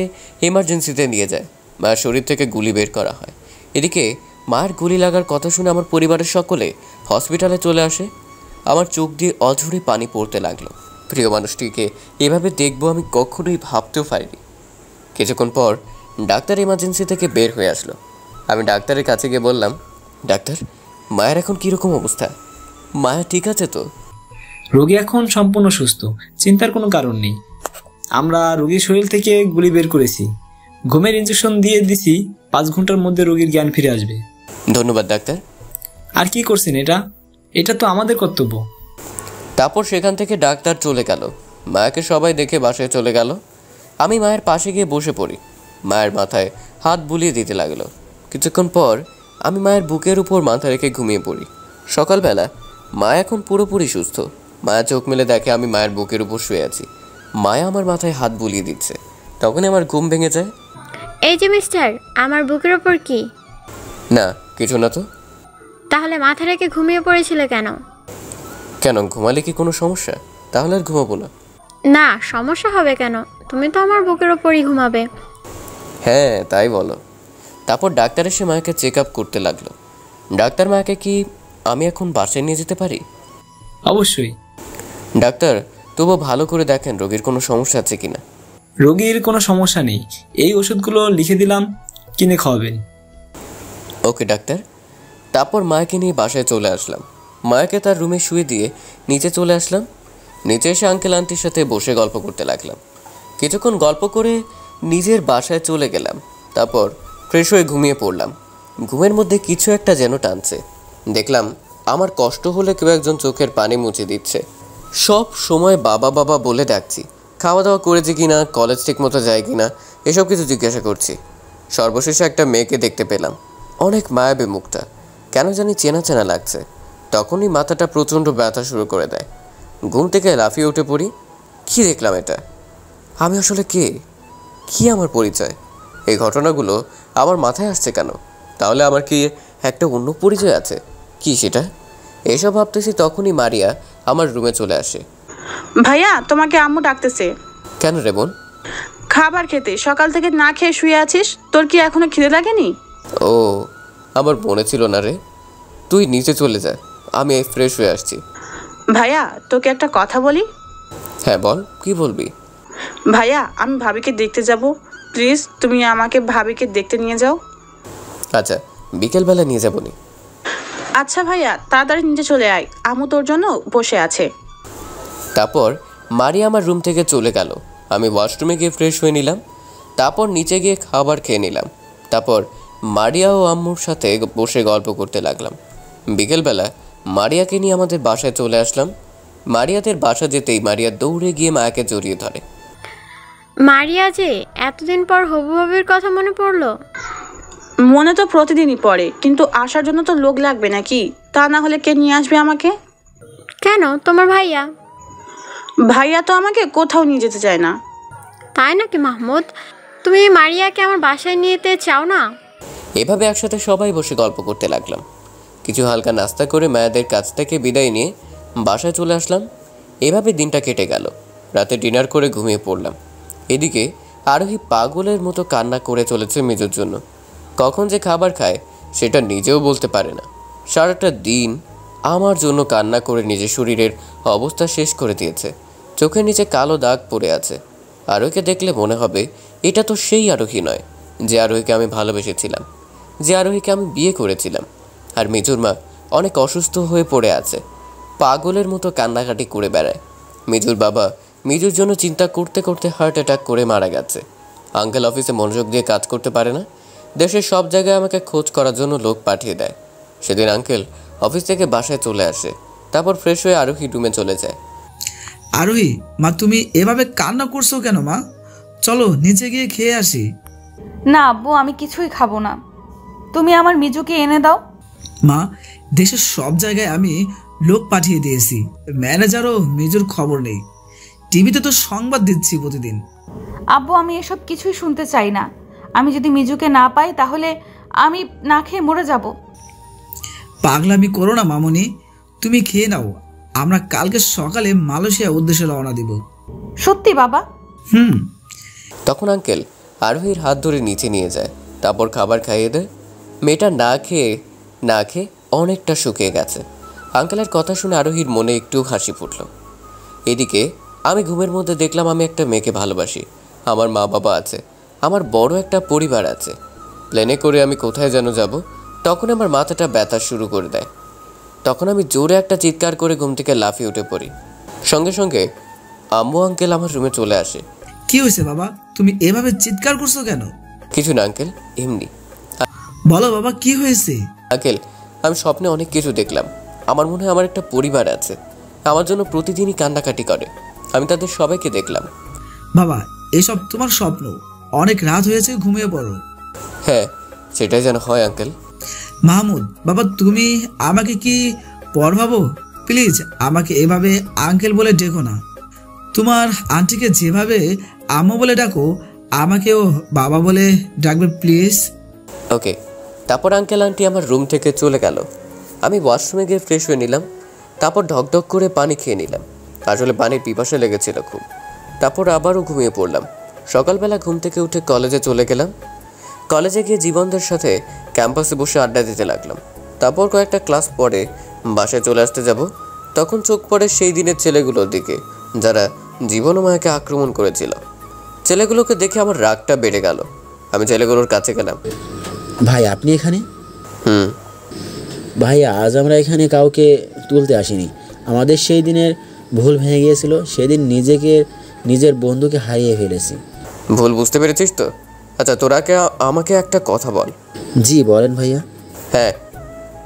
এমার্জেন্সিতে নিয়ে যায়। মায়ের শরীর থেকে গুলি বের করা হয়। এদিকে মায়ের গুলি লাগার কথা শুনে আমার পরিবারের সকলে হসপিটালে চলে আসে। আমার চোখ দিয়ে অঝরে পানি পড়তে লাগলো। প্রিয় মানুষটিকে এভাবে দেখবো আমি কখনোই ভাবতেও পারিনি। কিছুক্ষণ পর ডাক্তার এমার্জেন্সি থেকে বের হয়ে আসলো। আমি ডাক্তারের কাছে গিয়ে বললাম, ডাক্তার, মায়ের এখন কীরকম অবস্থা? মায়া ঠিক আছে তো? রোগী এখন সম্পূর্ণ সুস্থ, চিন্তার কোনো কারণ নেই। আমরা রোগীর শরীর থেকে গুলি বের করেছি, ঘুমের ইনজেকশন দিয়ে দিছি। 5 ঘন্টার মধ্যে রোগীর জ্ঞান ফিরে আসবে। ধন্যবাদ ডাক্তার। আর কি করছেন? এটা তো আমাদের কর্তব্য। তারপর সেখান থেকে ডাক্তার চলে গেল। মায়াকে সবাই দেখে বাসায় চলে গেল। আমি মায়ের পাশে গিয়ে বসে পড়ি। মায়ের মাথায় হাত বুলিয়ে দিতে লাগলো। কিছুক্ষণ পর আমি মায়ের বুকের উপর মাথা রেখে ঘুমিয়ে পড়ি। সকালবেলা মায়া এখন পুরোপুরি সুস্থ। মায়া চোখ মেলে দেখে আমি মায়ের বুকের উপর শুয়ে আছি। মায়া আমার মাথায় হাত বুলিয়ে দিচ্ছে। তখনই আমার ঘুম ভেঙে যায়। এই যে মিস্টার, আমার বুকের ওপর কি? না, কিছু না তো। তাহলে মাথা রেখে ঘুমিয়ে পড়েছিলে কেন? কেন, ঘুমালে কি কোনো সমস্যা? তাহলে আর ঘুমাবো না। না, সমস্যা হবে কেন? তুমি তো আমার বুকের ওপরই ঘুমাবে। হ্যাঁ, তাই বলো। তারপর ডাক্তার এসে মায়াকে চেক আপ করতে লাগলো। ডাক্তার, মায়াকে কি আমি এখন বাসায় নিয়ে যেতে পারি? অবশ্যই। ডাক্তার, তবু ভালো করে দেখেন রোগীর কোনো সমস্যা আছে কিনা। রোগীর কোনো সমস্যা নেই, এই ওষুধগুলো লিখে দিলাম, কিনে খাওয়াবেন। ওকে ডাক্তার। তারপর মায়াকে নিয়ে বাসায় চলে আসলাম। মায়াকে তার রুমে শুয়ে দিয়ে নিচে চলে আসলাম। নিচে এসে আঙ্কেল আন্টির সাথে বসে গল্প করতে লাগলাম। কিছুক্ষণ গল্প করে নিজের বাসায় চলে গেলাম। তারপর ফ্রেশ হয়ে ঘুমিয়ে পড়লাম। ঘুমের মধ্যে কিছু একটা যেন টানছে। দেখলাম আমার কষ্ট হলে কেউ একজন চোখের পানি মুছে দিচ্ছে। সব সময় বাবা বাবা বলে ডাকছি। খাওয়া দাওয়া করেছি কিনা, কলেজ ঠিক মতো যায় কিনা, এসব কিছু জিজ্ঞাসা করছি। সর্বশেষে একটা মেয়েকে দেখতে পেলাম। অনেক মায়াবী মুখটা, কেন জানি চেনা চেনা লাগছে। তখনই মাথাটা প্রচণ্ড ব্যথা শুরু করে দেয়। ঘুম থেকে লাফিয়ে উঠে পড়ি। কি দেখলাম এটা? আমি আসলে কে? কি আমার পরিচয়? এই ঘটনাগুলো আমার মাথায় আসছে কেন? তাহলে আমার কি একটা অন্য পরিচয় আছে? কি সেটা? এসব ভাবতেছি তখনই মারিয়া আমার রুমে চলে আসে। ভাইয়া, তোমাকে আম্মু ডাকতেছে। কেন রে বোন? খাবার খেতে। সকাল থেকে না খেয়ে শুয়ে আছিস, তোর কি এখনো খিদে লাগেনি? ও, আমার মনে ছিল না রে। তুই নিচে চলে যা, আমি ফ্রেশ হয়ে আসছি। ভাইয়া, তোকে একটা কথা বলি। হ্যাঁ বল, কি বলবি? ভাইয়া, আমি ভাবিকে দেখতে যাব, প্লিজ তুমি আমাকে ভাবিকে দেখতে নিয়ে যাও। আচ্ছা, বিকেলবেলা নিয়ে যাবো নি। আচ্ছা ভাইয়া, তাড়াতাড়ি নিচে চলে আয়, আম্মু তোর জন্য বসে আছে। তারপর মারিয়া আমার রুম থেকে চলে গেল। আমি ওয়াশরুমে গিয়ে ফ্রেশ হয়ে নিলাম। তারপর নিচে গিয়ে খাবার খেয়ে নিলাম। তারপর মারিয়া ও আম্মুর সাথে বসে গল্প করতে লাগলাম। বিকেলবেলা মারিয়াকে নিয়ে আমাদের বাসায় চলে আসলাম। মারিয়াদের বাসা যেতেই মারিয়া দৌড়ে গিয়ে মায়াকে জড়িয়ে ধরে। মারিয়া যে, এতদিন পর হবু ভাবির কথা মনে পড়লো? মনে তো প্রতিদিনই পড়ে, কিন্তু আসার জন্য তো লোক লাগবে নাকি? তা না হলে কে নিয়ে আসবে আমাকে? কেন, তোমার ভাইয়া? ভাইয়া তো আমাকে কোথাও নিয়ে যেতে চায় না। তাই নাকি মাহমুদ? তুমি মারিয়াকে আমার বাসায় নিয়ে যেতে চাও না? এভাবে একসাথে সবাই বসে গল্প করতে লাগলাম। কিছু হালকা নাস্তা করে মায়াদের কাছ থেকে বিদায় নিয়ে বাসায় চলে আসলাম। এভাবে দিনটা কেটে গেল। রাতে ডিনার করে ঘুমিয়ে পড়লাম। এদিকে আরোহী পাগলের মতো কান্না করে চলেছে মিজুর জন্য। কখন যে খাবার খায় সেটা নিজেও বলতে পারে না। সারাটা দিন আমার জন্য কান্না করে নিজের শরীরের অবস্থা শেষ করে দিয়েছে। চোখের নিচে কালো দাগ পড়ে আছে। আরোহীকে দেখলে মনে হবে এটা তো সেই আরোহী নয় যে আরোহীকে আমি ভালোবেসেছিলাম, যে আরোহীকে আমি বিয়ে করেছিলাম। আর মিজুর মা অনেক অসুস্থ হয়ে পড়ে আছে, পাগলের মতো কান্নাকাটি করে বেড়ায়। মিজুর বাবা মিজুর জন্য চিন্তা করতে করতে হার্ট অ্যাটাক করে মারা গেছে। আঙ্কেল অফিসে মনোযোগ দিয়ে কাজ করতে পারে না। দেশের সব জায়গায় আমাকে খোঁজ করার জন্য লোক পাঠিয়ে দেয়। সেদিন আঙ্কেল অফিস থেকে বাসায় চলে আসে। তারপর ফ্রেশ হয়ে আরোহী রুমে চলে যায়। আরোহী, মা তুমি এভাবে কান্না করছো কেন মা? চলো নিচে গিয়ে খেয়ে আসি। না আব্বু, আমি কিছুই খাবো না, তুমি আমার মিজুকে এনে দাও। মা, দেশের সব জায়গায় আমি লোক পাঠিয়ে দিয়েছি, ম্যানেজারও মিজুর খবর নেই। টিভিতে তো সংবাদ দিচ্ছি প্রতিদিন। আব্বু, আমি এসব কিছুই শুনতে চাই না। আমি যদি মিজুকে না পাই তাহলে আমি না খেয়ে মরে যাব। পাগলামি করো না মামনি, তুমি খেয়ে নাও। আমরা কালকে সকালে মালয়েশিয়া উদ্দেশ্যে রওনা দিব। সত্যি বাবা? তখন আঙ্কেল আরোহীর হাত ধরে নিচে নিয়ে যায়। তারপর খাবার খাইয়ে দেয়। মেয়েটা না খেয়ে অনেকটা শুকিয়ে গেছে। আঙ্কেলের কথা শুনে আরোহীর মনে একটু হাসি ফুটল। এদিকে আমি ঘুমের মধ্যে দেখলাম আমি একটা মেয়েকে ভালোবাসি। আমার মা বাবা আছে, আমার বড় একটা পরিবার আছে। প্লেনে করে আমি কোথায় যেন যাব। তখন আমার মাথাটা ব্যথা শুরু করে দেয়। তখন আমি জোরে একটা চিৎকার করে ঘুম থেকে লাফিয়ে উঠে পড়ি। সঙ্গে সঙ্গে আম্মু আঙ্কেল আমার রুমে চলে আসে। কি হয়েছে বাবা, তুমি এভাবে চিৎকার করছো কেন? কিছু না আঙ্কেল, এমনি। বলো বাবা, কি হয়েছে? আঙ্কেল, আমি স্বপ্নে অনেক কিছু দেখলাম। আমার মনে হয় আমার একটা পরিবার আছে, আমার জন্য প্রতিদিনই কান্নাকাটি করে। আমি তাদের সবাইকে দেখলাম। বাবা, এসব তোমার স্বপ্ন, অনেক রাত হয়েছে, ঘুমিয়ে পড়ো। হ্যাঁ, সেটাই যেন হয় আঙ্কেল। মাহমুদ বাবা, তুমি আমাকে কি পর ভাবো? প্লিজ আমাকে এভাবে আঙ্কেল বলে ডেকো না। তোমার আন্টিকে যেভাবে আম্মু বলে ডাকো, আমাকেও বাবা বলে ডাকবে প্লিজ। ওকে। তারপর আঙ্কেল আন্টি আমার রুম থেকে চলে গেল। আমি ওয়াশরুমে গিয়ে ফ্রেশ হয়ে নিলাম। তারপর ঢকঢক করে পানি খেয়ে নিলাম। আসলে পানির পিপাসা লেগেছিল খুব। তারপর আবারও ঘুমিয়ে পড়লাম। সকালবেলা ঘুম থেকে উঠে কলেজে চলে গেলাম। কলেজে গিয়ে জীবনদের সাথে ক্যাম্পাসে বসে আড্ডা দিতে লাগলাম। তারপর কয়েকটা ক্লাস পরে বাসায় চলে আসতে যাব। তখন চোখ পড়ে সেই দিনের ছেলেগুলোর দিকে যারা জীবন ও মায়াকে আক্রমণ করেছিল। ছেলেগুলোকে দেখে আমার রাগটা বেড়ে গেল। আমি ছেলেগুলোর কাছে গেলাম। ভাই, আপনি এখানে? ভাই, আজ আমরা এখানে কাউকে তুলতে আসিনি। আমাদের সেই দিনের ভুল ভেঙে গিয়েছিল। সেদিন নিজের বন্ধুকে হারিয়ে ফেলেছি। ভুল বুঝতে পেরেছিস তো? আচ্ছা, তোরাকে আমাকে একটা কথা বল। জি বলেন ভাইয়া। হ্যাঁ,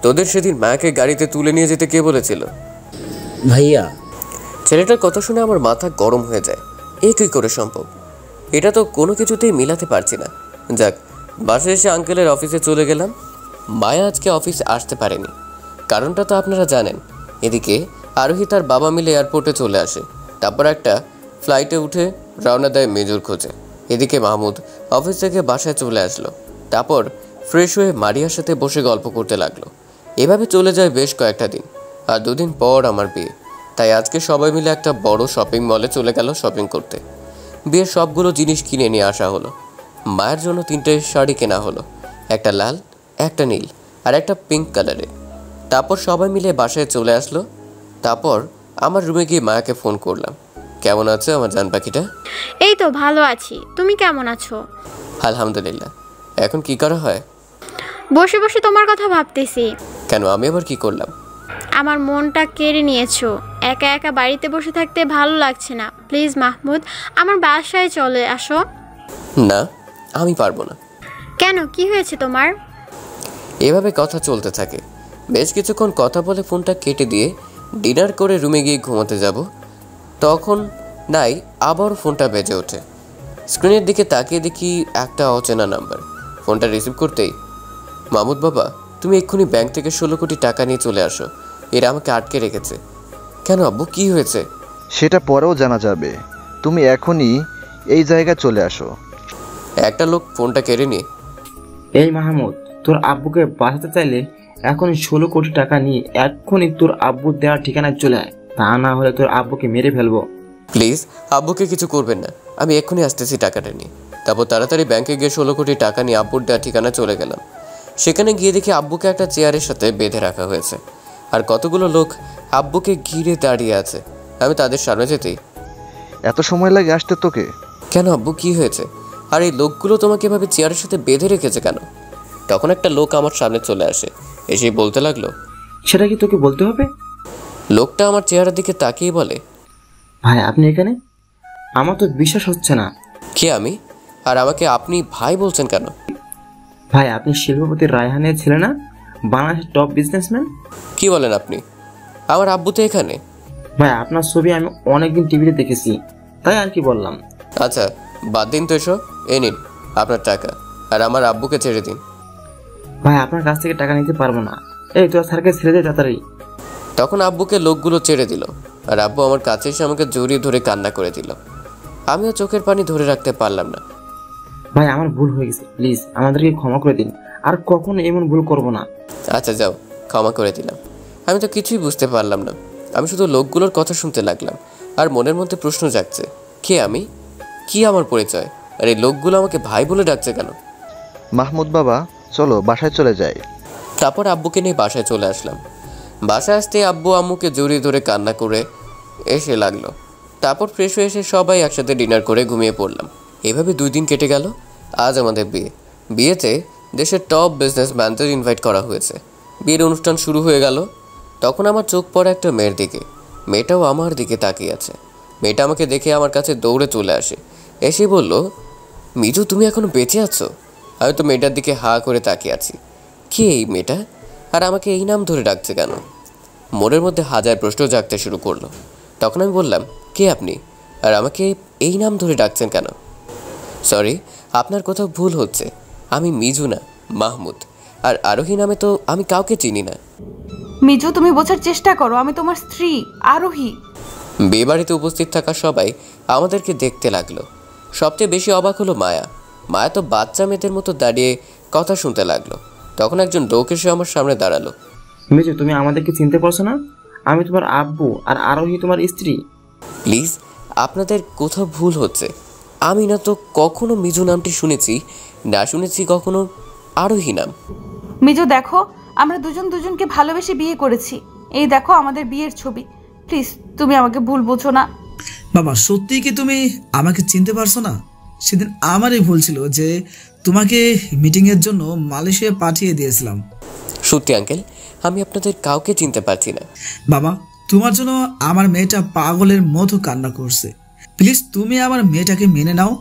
তোদের সেদিন মায়াকে গাড়িতে তুলে নিয়ে যেতে কে বলেছিল? ভাইয়া, ছেলেটার কথা শুনে আমার মাথা গরম হয়ে যায়। এ কী করে সম্ভব? এটা তো কোনো কিছুতেই মিলাতে পারছি না। যাক, বাসায় এসে আঙ্কেলের অফিসে চলে গেলাম। মায়া আজকে অফিসে আসতে পারেনি, কারণটা তো আপনারা জানেন। এদিকে আরোহী তার বাবা মিলে এয়ারপোর্টে চলে আসে। তারপর একটা ফ্লাইটে উঠে রওনা দেয় মেজর খোঁজে। এদিকে মাহমুদ অফিস থেকে বাসায় চলে আসলো। তারপর ফ্রেশ হয়ে মারিয়ার সাথে বসে গল্প করতে লাগলো। এভাবে চলে যায় বেশ কয়েকটা দিন। আর 2 দিন পর আমার বিয়ে। তাই আজকে সবাই মিলে একটা বড় শপিং মলে চলে গেল শপিং করতে। বিয়ের সবগুলো জিনিস কিনে নিয়ে আসা হলো। মায়ের জন্য 3টে শাড়ি কেনা হলো, একটা লাল, একটা নীল আর একটা পিঙ্ক কালারের। তারপর সবাই মিলে বাসায় চলে আসলো। তারপর আমার রুমে গিয়ে মায়াকে ফোন করলাম। কেমন আছে আমার জান পাখিটা? এই তো ভালো আছি, তুমি কেমন আছো? আলহামদুলিল্লাহ। এখন কি করা হয়? বসে বসে তোমার কথা ভাবতেছি। কেন, আমি আবার কি করলাম? আমার মনটা কেড়ে নিয়েছো। একা একা বাড়িতে বসে থাকতে ভালো লাগছে না। প্লিজ মাহমুদ, আমার বাসায় চলে আসো। না, আমি পারবো না। কেন, কি হয়েছে তোমার? এভাবে কথা চলতে থাকে। বেশ কিছুক্ষণ কথা বলে ফোনটা কেটে দিয়ে ডিনার করে রুমে গিয়ে ঘুমাতে যাব। তখন নাই আবার ফোনটা বেজে ওঠে। স্ক্রিনের দিকে তাকিয়ে দেখি একটা অচেনা নাম্বার। ফোনটা রিসিভ করতেই, মাহমুদ বাবা, তুমি এক্ষুনি ব্যাংক থেকে 16 কোটি টাকা নিয়ে চলে আসো, এরা আমাকে আটকে রেখেছে। কেন আব্বু, কি হয়েছে? সেটা পরেও জানা যাবে, তুমি এখনই এই জায়গায় চলে আসো। একটা লোক ফোনটা কেড়ে নিয়ে, এই মাহমুদ, তোর আব্বুকে বাঁচাতে চাইলে এখনই 16 কোটি টাকা নিয়ে এখনই তোর আব্বুর দেওয়ার ঠিকানায় চলে আয়, তা না হলে তোর আব্বুকে মেরে ফেলবো। প্লিজ আব্বুকে কিছু করবেন না, আমি এক্ষুনি আসতেছি টাকাটা নিয়ে। তারপর তাড়াতাড়ি ব্যাংকে গিয়ে 16 কোটি টাকা নিয়ে আব্বুর দেওয়ার ঠিকানা চলে গেলাম। সেখানে গিয়ে দেখি আব্বুকে একটা চেয়ারের সাথে বেঁধে রাখা হয়েছে আর কতগুলো লোক আব্বুকে ঘিরে দাঁড়িয়ে আছে। আমি তাদের সামনে যেতেই, এত সময় লাগে আসতে তোকে? কেন আব্বু, কি হয়েছে? আর এই লোকগুলো তোমাকে এভাবে চেয়ারের সাথে বেঁধে রেখেছে কেন? তখন একটা লোক আমার সামনে চলে আসে, এসে বলতে লাগলো, সেটা কি তোকে বলতে হবে? লোকটা আমার চেহারার দিকে তাকিয়ে বলে, ভাই আপনি এখানে? আমার তো বিশ্বাস হচ্ছে না। কে আমি? আর আমাকে আপনি ভাই বলছেন কেন? ভাই আপনি শিল্পপতি রায়হানের ছেলে না, বাংলাদেশের টপ বিজনেসম্যান? কি বলেন আপনি? আমার আব্বু তো এখানে। ভাই আপনার ছবি আমি অনেকদিন টিভিতে দেখেছি, তাই আর কি বললাম। আচ্ছা বাদ দিন তো এসো, এই নিন আপনার টাকা, আর আমার আব্বুকে ছেড়ে দিন। ভাই আপনার কাছ থেকে টাকা নিতে পারবো না, এই তোর স্যারকে ছেড়ে দে তাড়াতাড়ি। তখন আব্বুকে লোকগুলো ছেড়ে দিল আর আব্বু আমার কাছে এসে আমাকে জড়িয়ে ধরে কান্না করে দিল। আমিও চোখের পানি ধরে রাখতে পারলাম না। ভাই আমার ভুল হয়ে গেছে, প্লিজ আমাদেরকে ক্ষমা করে দিন, আর কখনো এমন ভুল করব না। আচ্ছা যাও, ক্ষমা করে দিলাম। আমি তো কিছুই বুঝতে পারলাম না, আমি শুধু লোকগুলোর কথা শুনতে লাগলাম আর মনের মধ্যে প্রশ্ন জাগছে, কে আমি, কি আমার পরিচয়, আর এই লোকগুলো আমাকে ভাই বলে ডাকছে কেন? মাহমুদ বাবা, চলো বাসায় চলে যাই। তারপর আব্বুকে নিয়ে বাসায় চলে আসলাম। বাসায় আসতে আব্বু আম্মুকে জড়িয়ে ধরে কান্না করে এসে লাগলো। তারপর ফ্রেশ হয়ে এসে সবাই একসাথে ডিনার করে ঘুমিয়ে পড়লাম। এভাবে 2 দিন কেটে গেল। আজ আমাদের বিয়ে। বিয়েতে দেশের টপ বিজনেসম্যানদের ইনভাইট করা হয়েছে। বিয়ের অনুষ্ঠান শুরু হয়ে গেল। তখন আমার চোখ পড়ে একটা মেয়ের দিকে। মেয়েটাও আমার দিকে তাকিয়ে আছে। মেয়েটা আমাকে দেখে আমার কাছে দৌড়ে চলে আসে, এসে বলল, মিজু তুমি এখনো বেঁচে আছো? আমি তো মেয়েটার দিকে হা করে তাকিয়ে আছি। কে এই মেয়েটা, আর আমাকে এই নাম ধরে ডাকছে কেন? মনের মধ্যে হাজার প্রশ্ন জাগতে শুরু করলো। তখন আমি বললাম, কে আপনি, আর আমাকে এই নাম ধরে ডাকছেন কেন? সরি, আপনার কোথাও ভুল হচ্ছে। আমি মিজু না, মাহমুদ। আর আরোহী নামে তো আমি কাউকে চিনি না। মিজু তুমি বোঝার চেষ্টা করো, আমি তোমার স্ত্রী আরোহী। বিয়েবাড়িতে উপস্থিত থাকা সবাই আমাদেরকে দেখতে লাগলো। সবচেয়ে বেশি অবাক হলো মায়া। মায়া তো বাচ্চা মেয়েদের মতো দাঁড়িয়ে কথা শুনতে লাগলো। তখন একজন লোক এসে আমার সামনে দাঁড়ালো। মিজু তুমি আমাদেরকে চিনতে পারছো না? আমি তোমার আব্বু আর আরোহী তোমার স্ত্রী। প্লিজ, আপনাদের কোথাও ভুল হচ্ছে। আমি না তো কখনো মিজু নামটি শুনেছি, না শুনেছি কখনো আরোহী নাম। মিজু দেখো, আমরা দুজনকে ভালোবেসে বিয়ে করেছি। এই দেখো আমাদের বিয়ের ছবি। প্লিজ তুমি আমাকে ভুল বোঝো না। বাবা, সত্যিই কি তুমি আমাকে চিনতে পারছো না? সেদিন আমারই ভুল ছিল যে তোমাকে মিটিংয়ের জন্য মালয়েশিয়া পাঠিয়ে দিয়েছিলাম। সত্যি আঙ্কেল, আমি আপনাদের কাউকে চিনতে পারছি না। বাবা, তোমার জন্য আমার মেয়েটা পাগলের মতো কান্না করছে। প্লিজ তুমি আমার মেয়েটাকে মেনে নাও,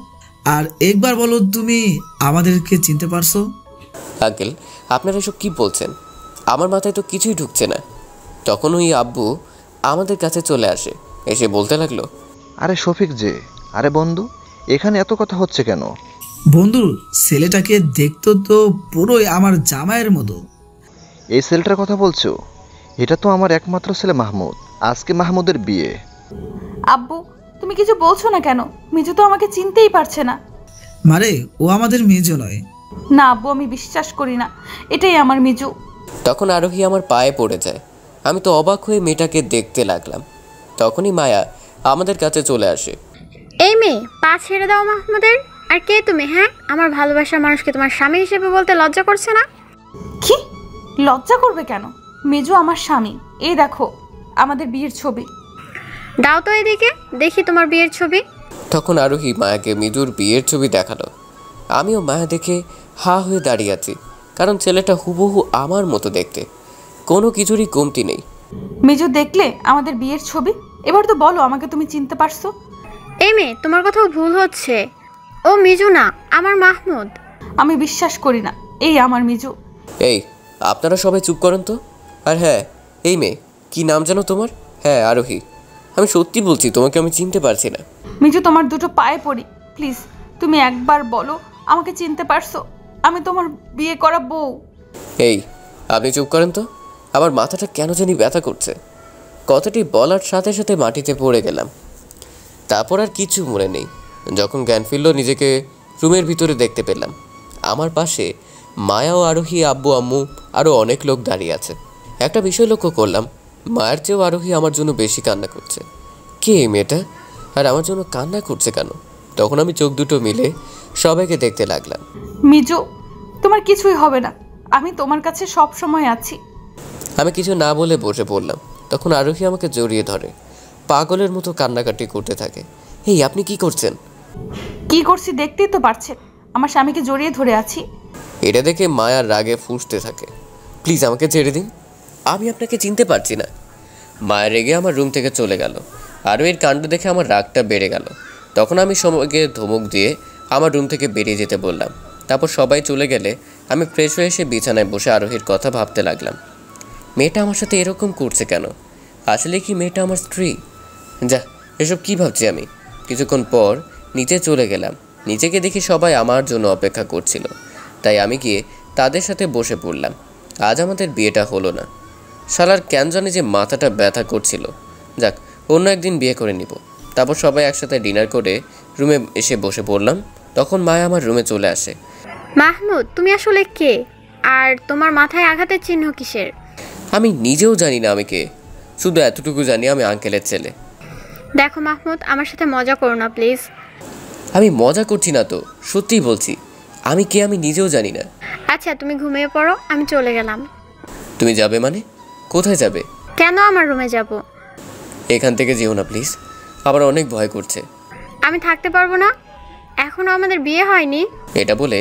আর একবার বলো তুমি আমাদেরকে চিনতে পারছো? আঙ্কেল, আপনারা এসব কি বলছেন? আমার মাথায় তো কিছুই ঢুকছে না। তখন ওই আব্বু আমাদের কাছে চলে আসে, এসে বলতে লাগলো, আরে শফিক যে, আরে বন্ধু, এখানে এত কথা হচ্ছে কেন? বন্ধু, ছেলেটাকে দেখতো তো পুরোই আমার জামাইয়ের মতো। এই ছেলেটার কথা বলছো? এটা তো আমার একমাত্র ছেলে মাহমুদ। আজকে মাহমুদের বিয়ে। আব্বু তুমি কিছু বলছো না কেন? মিজু তো আমাকে চিনতেই পারছে না। মারে, ও আমাদের মেজো নয়। না আব্বু, আমি বিশ্বাস করি না, এটাই আমার মিজু। তখন আরোহী আমার পায়ে পড়ে যায়। আমি তো অবাক হয়ে মেয়েটাকে দেখতে লাগলাম। তখনই মায়া আমাদের কাছে চলে আসে। এই মেয়ে, পা ছেড়ে দাও মাহমুদের। আর কে তুমি? হ্যাঁ, আমার ভালোবাসার মানুষকে তোমার স্বামী হিসেবে বলতে লজ্জা করছে না? কি লজ্জা করবে কেন? মিজু আমার স্বামী। এই দেখো আমাদের বিয়ের ছবি। দাও তো এদিকে দেখি তোমার বিয়ের ছবি। তখন আরোহী মায়াকে মিজুর বিয়ের ছবি দেখালো। আমিও মায়া দেখে হা হয়ে দাঁড়িয়ে আছি, কারণ ছেলেটা হুবহু আমার মতো দেখতে, কোনো কিছুরই কমতি নেই। মিজু, দেখলে আমাদের বিয়ের ছবি? এবার তো বলো আমাকে তুমি চিনতে পারছো? এই মেয়ে, তোমার কোথাও ভুল হচ্ছে। ও মিজু না, আমার মাহমুদ। আমি বিশ্বাস করি না, এই আমার মিজু। এই, আপনারা সবাই চুপ করেন তো। আর হ্যাঁ, এই মেয়ে, কি নাম জানো তোমার? হ্যাঁ, আরোহী। আমি সত্যি বলছি, তোমাকে আমি চিনতে পারছি না। মিজু, তোমার দুটো পায়ে পড়ি, প্লিজ তুমি একবার বলো আমাকে চিনতে পারছো? আমি তোমার বিয়ে করা বউ। এই, আপনি চুপ করেন তো। আমার মাথাটা কেন জানি ব্যথা করছে। কথাটি বলার সাথে সাথে মাটিতে পড়ে গেলাম। তারপর আর কিছু মনে নেই। যখন জ্ঞান ফিরল, নিজেকে রুমের ভিতরে দেখতে পেলাম। আমার পাশে মায়া ও আরোহী, আব্বু আম্মু, আরও অনেক লোক দাঁড়িয়ে আছে। একটা বিষয় লক্ষ্য করলাম, মায়ের চেয়েও আরোহী আমার জন্য বেশি কান্না করছে। কে এই মেয়েটা, আর আমার জন্য কান্না করছে কেন? তখন আমি চোখ দুটো মিলে সবাইকে দেখতে লাগলাম। মিজু, তোমার কিছুই হবে না, আমি তোমার কাছে সব সময় আছি। আমি কিছু না বলে বসে পড়লাম। তখন আরোহী আমাকে জড়িয়ে ধরে, পাগলের মতো কান্নাকাটি করতে থাকে। এই, আপনি কি করছেন? কি করছি দেখতেই তো পারছেন, আমার স্বামীকে জড়িয়ে ধরে আছি। এটা দেখে মায়ার রাগে ফুঁসতে থাকে। প্লিজ আমাকে ছেড়ে দিন, আমি আপনাকে চিনতে পারছি না। মায়ের রেগে আমার রুম থেকে চলে গেল। আরোহীর কাণ্ড দেখে আমার রাগটা বেড়ে গেল। তখন আমি সবাইকে ধমক দিয়ে আমার রুম থেকে বেরিয়ে যেতে বললাম। তারপর সবাই চলে গেলে আমি ফ্রেশ হয়ে এসে বিছানায় বসে আরোহীর কথা ভাবতে লাগলাম। মেয়েটা আমার সাথে এরকম করছে কেন? আসলে কি মেয়েটা আমার স্ত্রী? যা, এসব কি ভাবছি আমি। কিছুক্ষণ পর নিচে চলে গেলাম। নিচেকে দেখি সবাই আমার জন্য অপেক্ষা করছিল, তাই আমি গিয়ে তাদের সাথে বসে পড়লাম। আজ আমাদের বিয়েটা হলো না। শালার কেন জানি যে মাথাটা ব্যথা করছিল। যাক, অন্য একদিন বিয়ে করে নিব। তারপর সবাই একসাথে ডিনার করে রুমে এসে বসে পড়লাম। তখন মায়া আমার রুমে চলে আসে। মাহমুদ, তুমি আসলে কে? আর তোমার মাথায় আঘাতের চিহ্ন কিসের? আমি নিজেও জানি না আমি কে, শুধু এতটুকু জানি আমি আঙ্কেলের ছেলে। দেখো মাহমুদ, আমার সাথে মজা করো না প্লিজ। আমি মজা করছি না তো, সত্যিই বলছি। আমি কে আমি নিজেও জানি না। আচ্ছা, তুমি ঘুমিয়ে পড়ো, আমি চলে গেলাম। তুমি যাবে মানে? কোথায় যাবে? কেন আমার রুমে যাব? এখান থেকে যেও না প্লিজ, আমার অনেক ভয় করছে। আমি থাকতে পারবো না, এখনো আমাদের বিয়ে হয়নি। এটা বলে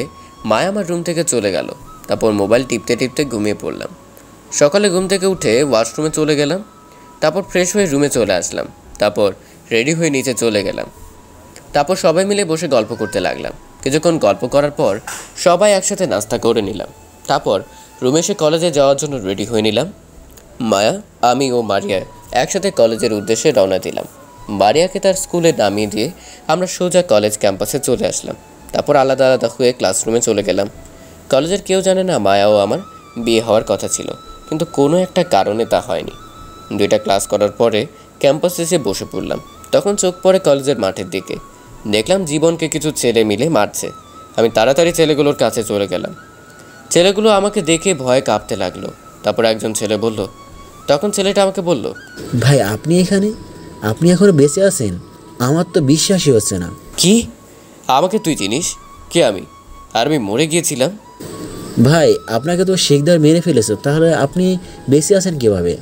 মায়া আমার রুম থেকে চলে গেল। তারপর মোবাইল টিপতে টিপতে ঘুমিয়ে পড়লাম। সকালে ঘুম থেকে উঠে ওয়াশরুমে চলে গেলাম। তারপর ফ্রেশ হয়ে রুমে চলে আসলাম। তারপর রেডি হয়ে নিচে চলে গেলাম। তারপর সবাই মিলে বসে গল্প করতে লাগলাম। কিছুক্ষণ গল্প করার পর সবাই একসাথে নাস্তা করে নিলাম। তারপর রুমে এসে কলেজে যাওয়ার জন্য রেডি হয়ে নিলাম। মায়া, আমি ও মারিয়া একসাথে কলেজের উদ্দেশ্যে রওনা দিলাম। মারিয়াকে তার স্কুলে নামিয়ে দিয়ে আমরা সোজা কলেজ ক্যাম্পাসে চলে আসলাম। তারপর আলাদা আলাদা হয়ে ক্লাসরুমে চলে গেলাম। কলেজের কেউ জানে না মায়া ও আমার বিয়ে হওয়ার কথা ছিল, কিন্তু কোনো একটা কারণে তা হয়নি। 2টা ক্লাস করার পরে ক্যাম্পাসে এসে বসে পড়লাম। তখন চোখ পড়ে কলেজের মাঠের দিকে। দেখলাম জীবনকে কিছু ছেলে মিলে মারছে। আমি তাড়াতাড়ি ছেলেগুলোর কাছে চলে গেলাম। ছেলেগুলো আমাকে দেখে ভয়ে কাঁপতে লাগলো। তারপর একজন ছেলে বলল, তখন ছেলেটা আমাকে বলল, ভাই আপনি এখানে? আপনি এখনো বেঁচে আছেন? আমার তো বিশ্বাসই হচ্ছে না। কি? আমাকে তুই চিনিস? কে আমি? আর আমি মরে গিয়েছিলাম? ভাই আপনাকে তো শিকদার মেরে ফেলেছে, তাহলে আপনি বেঁচে আছেন কিভাবে?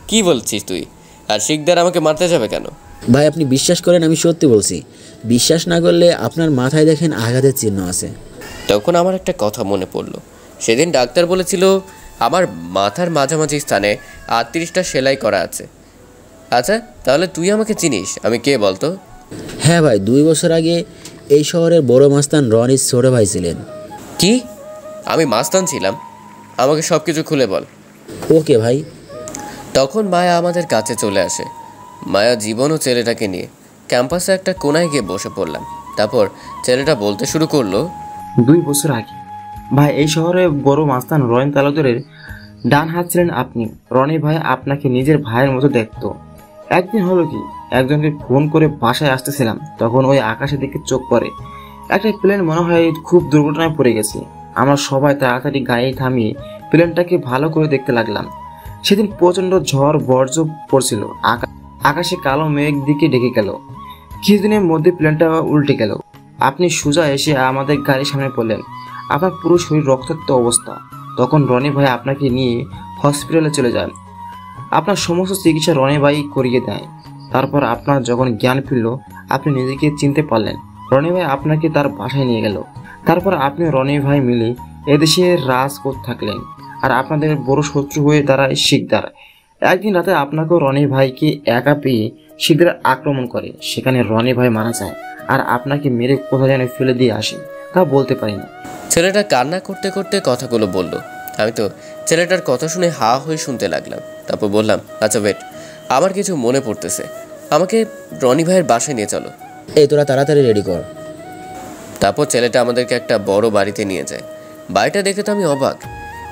কি বলছিস তুই? আর শিকদার আমাকে মারতে যাবে কেন? ভাই আপনি বিশ্বাস করেন, আমি সত্যি বলছি। বিশ্বাস না করলে আপনার মাথায় দেখেন আঘাতের চিহ্ন আছে। তখন আমার একটা কথা মনে পড়লো। সেদিন ডাক্তার বলেছিল আমার মাথার মাঝামাঝি স্থানে 38টা সেলাই করা আছে। আচ্ছা, তাহলে তুই আমাকে চিনিস? আমি কে বলতো? হ্যাঁ ভাই, 2 বছর আগে এই শহরের বড় মাস্তান রনির ছোট ভাই ছিলেন। কি? আমি মাস্তান ছিলাম? আমাকে সব কিছু খুলে বল। ওকে ভাই। তখন মায়া আমাদের কাছে চলে আসে। মায়া, জীবন ও ছেলেটাকে নিয়ে ক্যাম্পাসে একটা কোনায় গিয়ে বসে পড়লাম। তারপর ছেলেটা বলতে শুরু করলো, 2 বছর আগে ভাই এই শহরে বড় মাস্তান রয়ন তালুকদারের ডান হাত ছিলেন আপনি। রনি ভাই আপনাকে নিজের ভাইয়ের মতো দেখতো। একদিন হলো কি, একজনকে ফোন করে বাসায় আসতেছিলাম, তখন ওই আকাশের দিকে চোখ পড়ে। একটা প্লেন মনে হয় খুব দুর্ঘটনায় পড়ে গেছে। আমরা সবাই তাড়াতাড়ি গাড়ি থামিয়ে প্লেনটাকে ভালো করে দেখতে লাগলাম। সেদিন প্রচণ্ড ঝড় বর্জ্য পড়ছিল, আকাশে কালো মেঘ দিকে ঢেকে গেল। কিছুদিনের মধ্যে প্লেনটা উল্টে গেল। আপনি সোজা এসে আমাদের গাড়ির সামনে পড়লেন। আপনার পুরো শরীর রক্তাক্ত অবস্থা। তখন রনি ভাই আপনাকে নিয়ে হসপিটালে চলে যান। আপনার সমস্ত চিকিৎসা রনি ভাই করিয়ে দেয়। তারপর আপনার যখন জ্ঞান ফিরল, আপনি নিজেকে চিনতে পারলেন। রনি ভাই আপনাকে তার বাসায় নিয়ে গেল। তারপর আপনি রনি ভাই মিলে এদেশে রাজ করতে থাকলেন। আর আপনাদের বড় শত্রু হয়ে দাঁড়ায় শিকদার। একদিন রাতে আপনাকেও রনি ভাইকে একা পেয়ে শিকদার আক্রমণ করে। সেখানে রনি ভাই মারা যায় আর আপনাকে মেরে কোথায় যেন ফেলে দিয়ে আসে, তা বলতে পারি না। ছেলেটা কান্না করতে করতে কথাগুলো বলল। আমি তো ছেলেটার কথা শুনে হা হয়ে শুনতে লাগলাম। তারপর বললাম, আচ্ছা ওয়েট, আমার কিছু মনে পড়তেছে, আমাকে রনি ভাইয়ের বাসায় নিয়ে চলো। এই তোরা তাড়াতাড়ি রেডি কর। তারপর ছেলেটা আমাদেরকে একটা বড় বাড়িতে নিয়ে যায়। বাড়িটা দেখে তো আমি অবাক।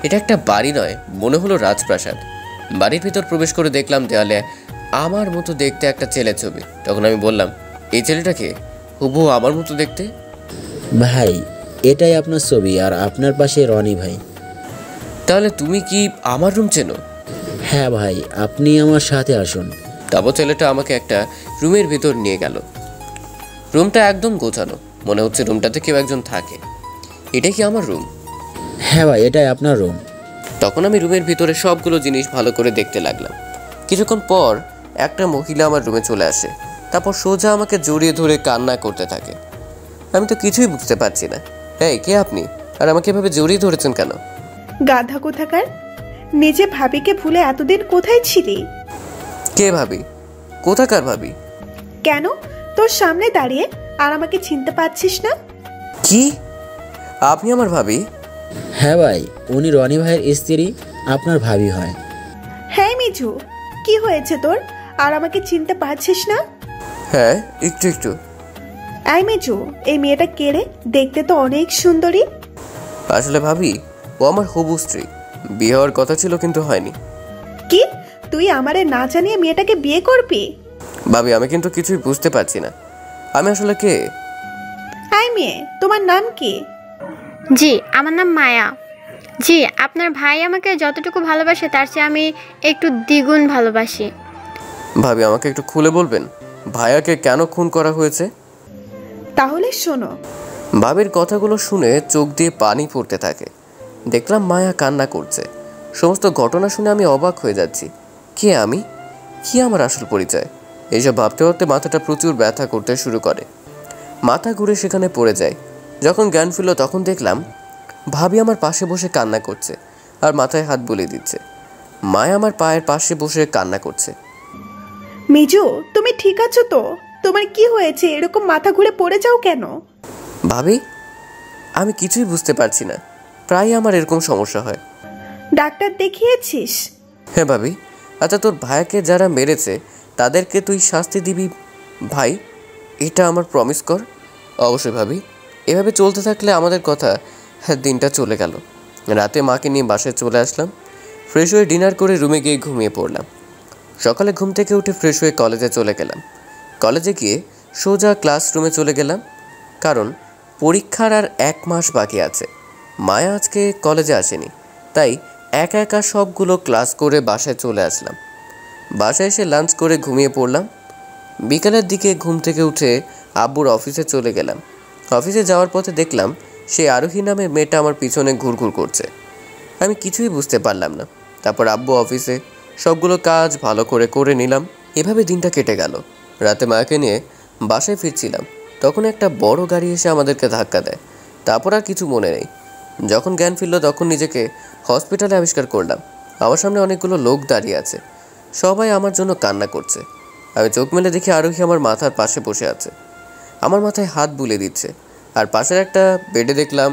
এটা একটা বাড়ি নয়, মনে হলো রাজপ্রাসাদ। বাড়ির ভিতর প্রবেশ করে দেখলাম দেওয়ালে আমার মতো দেখতে একটা ছেলের ছবি। তখন আমি বললাম, এই ছেলেটাকে হুবহু আমার মতো দেখতে। ভাই, এটাই আপনার ছবি আর আপনার পাশে রনি ভাই। তাহলে তুমি কি আমার রুম চেনো? হ্যাঁ ভাই, আপনি আমার সাথে আসুন। তারপর ছেলেটা আমাকে একটা রুমের ভিতর নিয়ে গেল। রুমটা একদম গোছানো, মনে হচ্ছে রুমটাতে কেউ একজন থাকে। এটা কি আমার রুম? হ্যাঁ ভাই, এটাই আপনার রুম। তখন আমি রুমের ভিতরে সবগুলো জিনিস ভালো করে দেখতে লাগলাম। কিছুক্ষণ পর একটা মহিলা আমার রুমে চলে আসে। তারপর সোজা আমাকে জড়িয়ে ধরে কান্না করতে থাকে। আমি তো কিছুই বুঝতে পারছি না। এই, কে আপনি? আর আমাকে এভাবে জড়িয়ে ধরেছেন কেন? গাধা কোথাকার, নিজে ভাবিকে ভুলে এতদিন কোথায় ছিলি? কে ভাবি? কোথাকার ভাবি? কেন তোর সামনে দাঁড়িয়ে আর আমাকে চিনতে পারছিস না? কি আপনি আমার ভাবি? হ্যাঁ ভাই, উনি রনি ভাইয়ের স্ত্রী, আপনার ভাবি হয়। হ্যাঁ মিজু, কি হয়েছে তোর, আর আমাকে চিনতে পারছিস না? হ্যাঁ, একটু একটু। এই মিজু, এই মেয়েটা কে রে? দেখতে তো অনেক সুন্দরী। আসলে ভাবি, ও আমার হবু স্ত্রী। বিয়ে হওয়ার কথা ছিল কিন্তু হয়নি। কি, তুই আমারে না জানিয়ে মেয়েটাকে বিয়ে করবি? ভাবি, আমি কিন্তু কিছুই বুঝতে পারছি না, আমি আসলে কে? এই মেয়ে, তোমার নাম কি? জি, আমার নাম মায়া। জি, আপনার ভাই আমাকে যতটুকু ভালোবাসে তার চেয়ে আমি একটু দ্বিগুণ ভালোবাসি। ভাবি, আমাকে একটু খুলে বলবেন ভাইয়াকে কেন খুন করা হয়েছে? তাহলে শোনো। ভাবির কথাগুলো শুনে চোখ দিয়ে পানি পড়তে থাকে। দেখলাম মায়া কান্না করছে। সমস্ত ঘটনা শুনে আমি অবাক হয়ে যাচ্ছি। কে আমি? কি আমার আসল পরিচয়? এইসব ভাবতে ভাবতে মাথাটা প্রচুর ব্যথা করতে শুরু করে। মাথা ঘুরে সেখানে পড়ে যায়। যখন জ্ঞান ফিরল তখন দেখলাম ভাবি আমার পাশে বসে কান্না করছে আর মাথায় হাত বুলিয়ে দিচ্ছে। মায়া আমার পায়ের পাশে বসে কান্না করছে। মিজু, তুমি ঠিক আছো তো? তোমার কি হয়েছে, এরকম মাথা ঘুরে পড়ে যাও কেন? ভাবি, আমি কিছুই বুঝতে পারছি না, প্রায় আমার এরকম সমস্যা হয়। ডাক্তার দেখিয়েছিস? হ্যাঁ ভাবি। আচ্ছা, তোর ভাইকে যারা মেরেছে তাদেরকে তুই শাস্তি দিবি ভাই, এটা আমার প্রমিস কর। অবশ্যই ভাবি। এভাবে চলতে থাকলে আমাদের কথা দিনটা চলে গেল। রাতে মাকে নিয়ে বাসায় চলে আসলাম। ফ্রেশ হয়ে ডিনার করে রুমে গিয়ে ঘুমিয়ে পড়লাম। সকালে ঘুম থেকে উঠে ফ্রেশ হয়ে কলেজে চলে গেলাম। কলেজে গিয়ে সোজা ক্লাসরুমে চলে গেলাম, কারণ পরীক্ষার আর 1 মাস বাকি আছে। মায়া আজকে কলেজে আসেনি, তাই একা একা সবগুলো ক্লাস করে বাসায় চলে আসলাম। বাসায় এসে লাঞ্চ করে ঘুমিয়ে পড়লাম। বিকালের দিকে ঘুম থেকে উঠে আব্বুর অফিসে চলে গেলাম। অফিসে যাওয়ার পথে দেখলাম সেই আরোহী নামের মেয়েটা আমার পিছনে ঘুরঘুর করছে। আমি কিছুই বুঝতে পারলাম না। তারপর আব্বু অফিসে সবগুলো কাজ ভালো করে করে নিলাম। এভাবে দিনটা কেটে গেল। রাতে মাকে নিয়ে বাসায় ফিরছিলাম, তখন একটা বড় গাড়ি এসে আমাদেরকে ধাক্কা দেয়। তারপর আর কিছু মনে নেই। যখন জ্ঞান ফিরল তখন নিজেকে হসপিটালে আবিষ্কার করলাম। আমার সামনে অনেকগুলো লোক দাঁড়িয়ে আছে, সবাই আমার জন্য কান্না করছে। আমি চোখ মেলে দেখি আরোহী আমার মাথার পাশে বসে আছে, আমার মাথায় হাত বুলিয়ে দিচ্ছে। আর পাশের একটা বেডে দেখলাম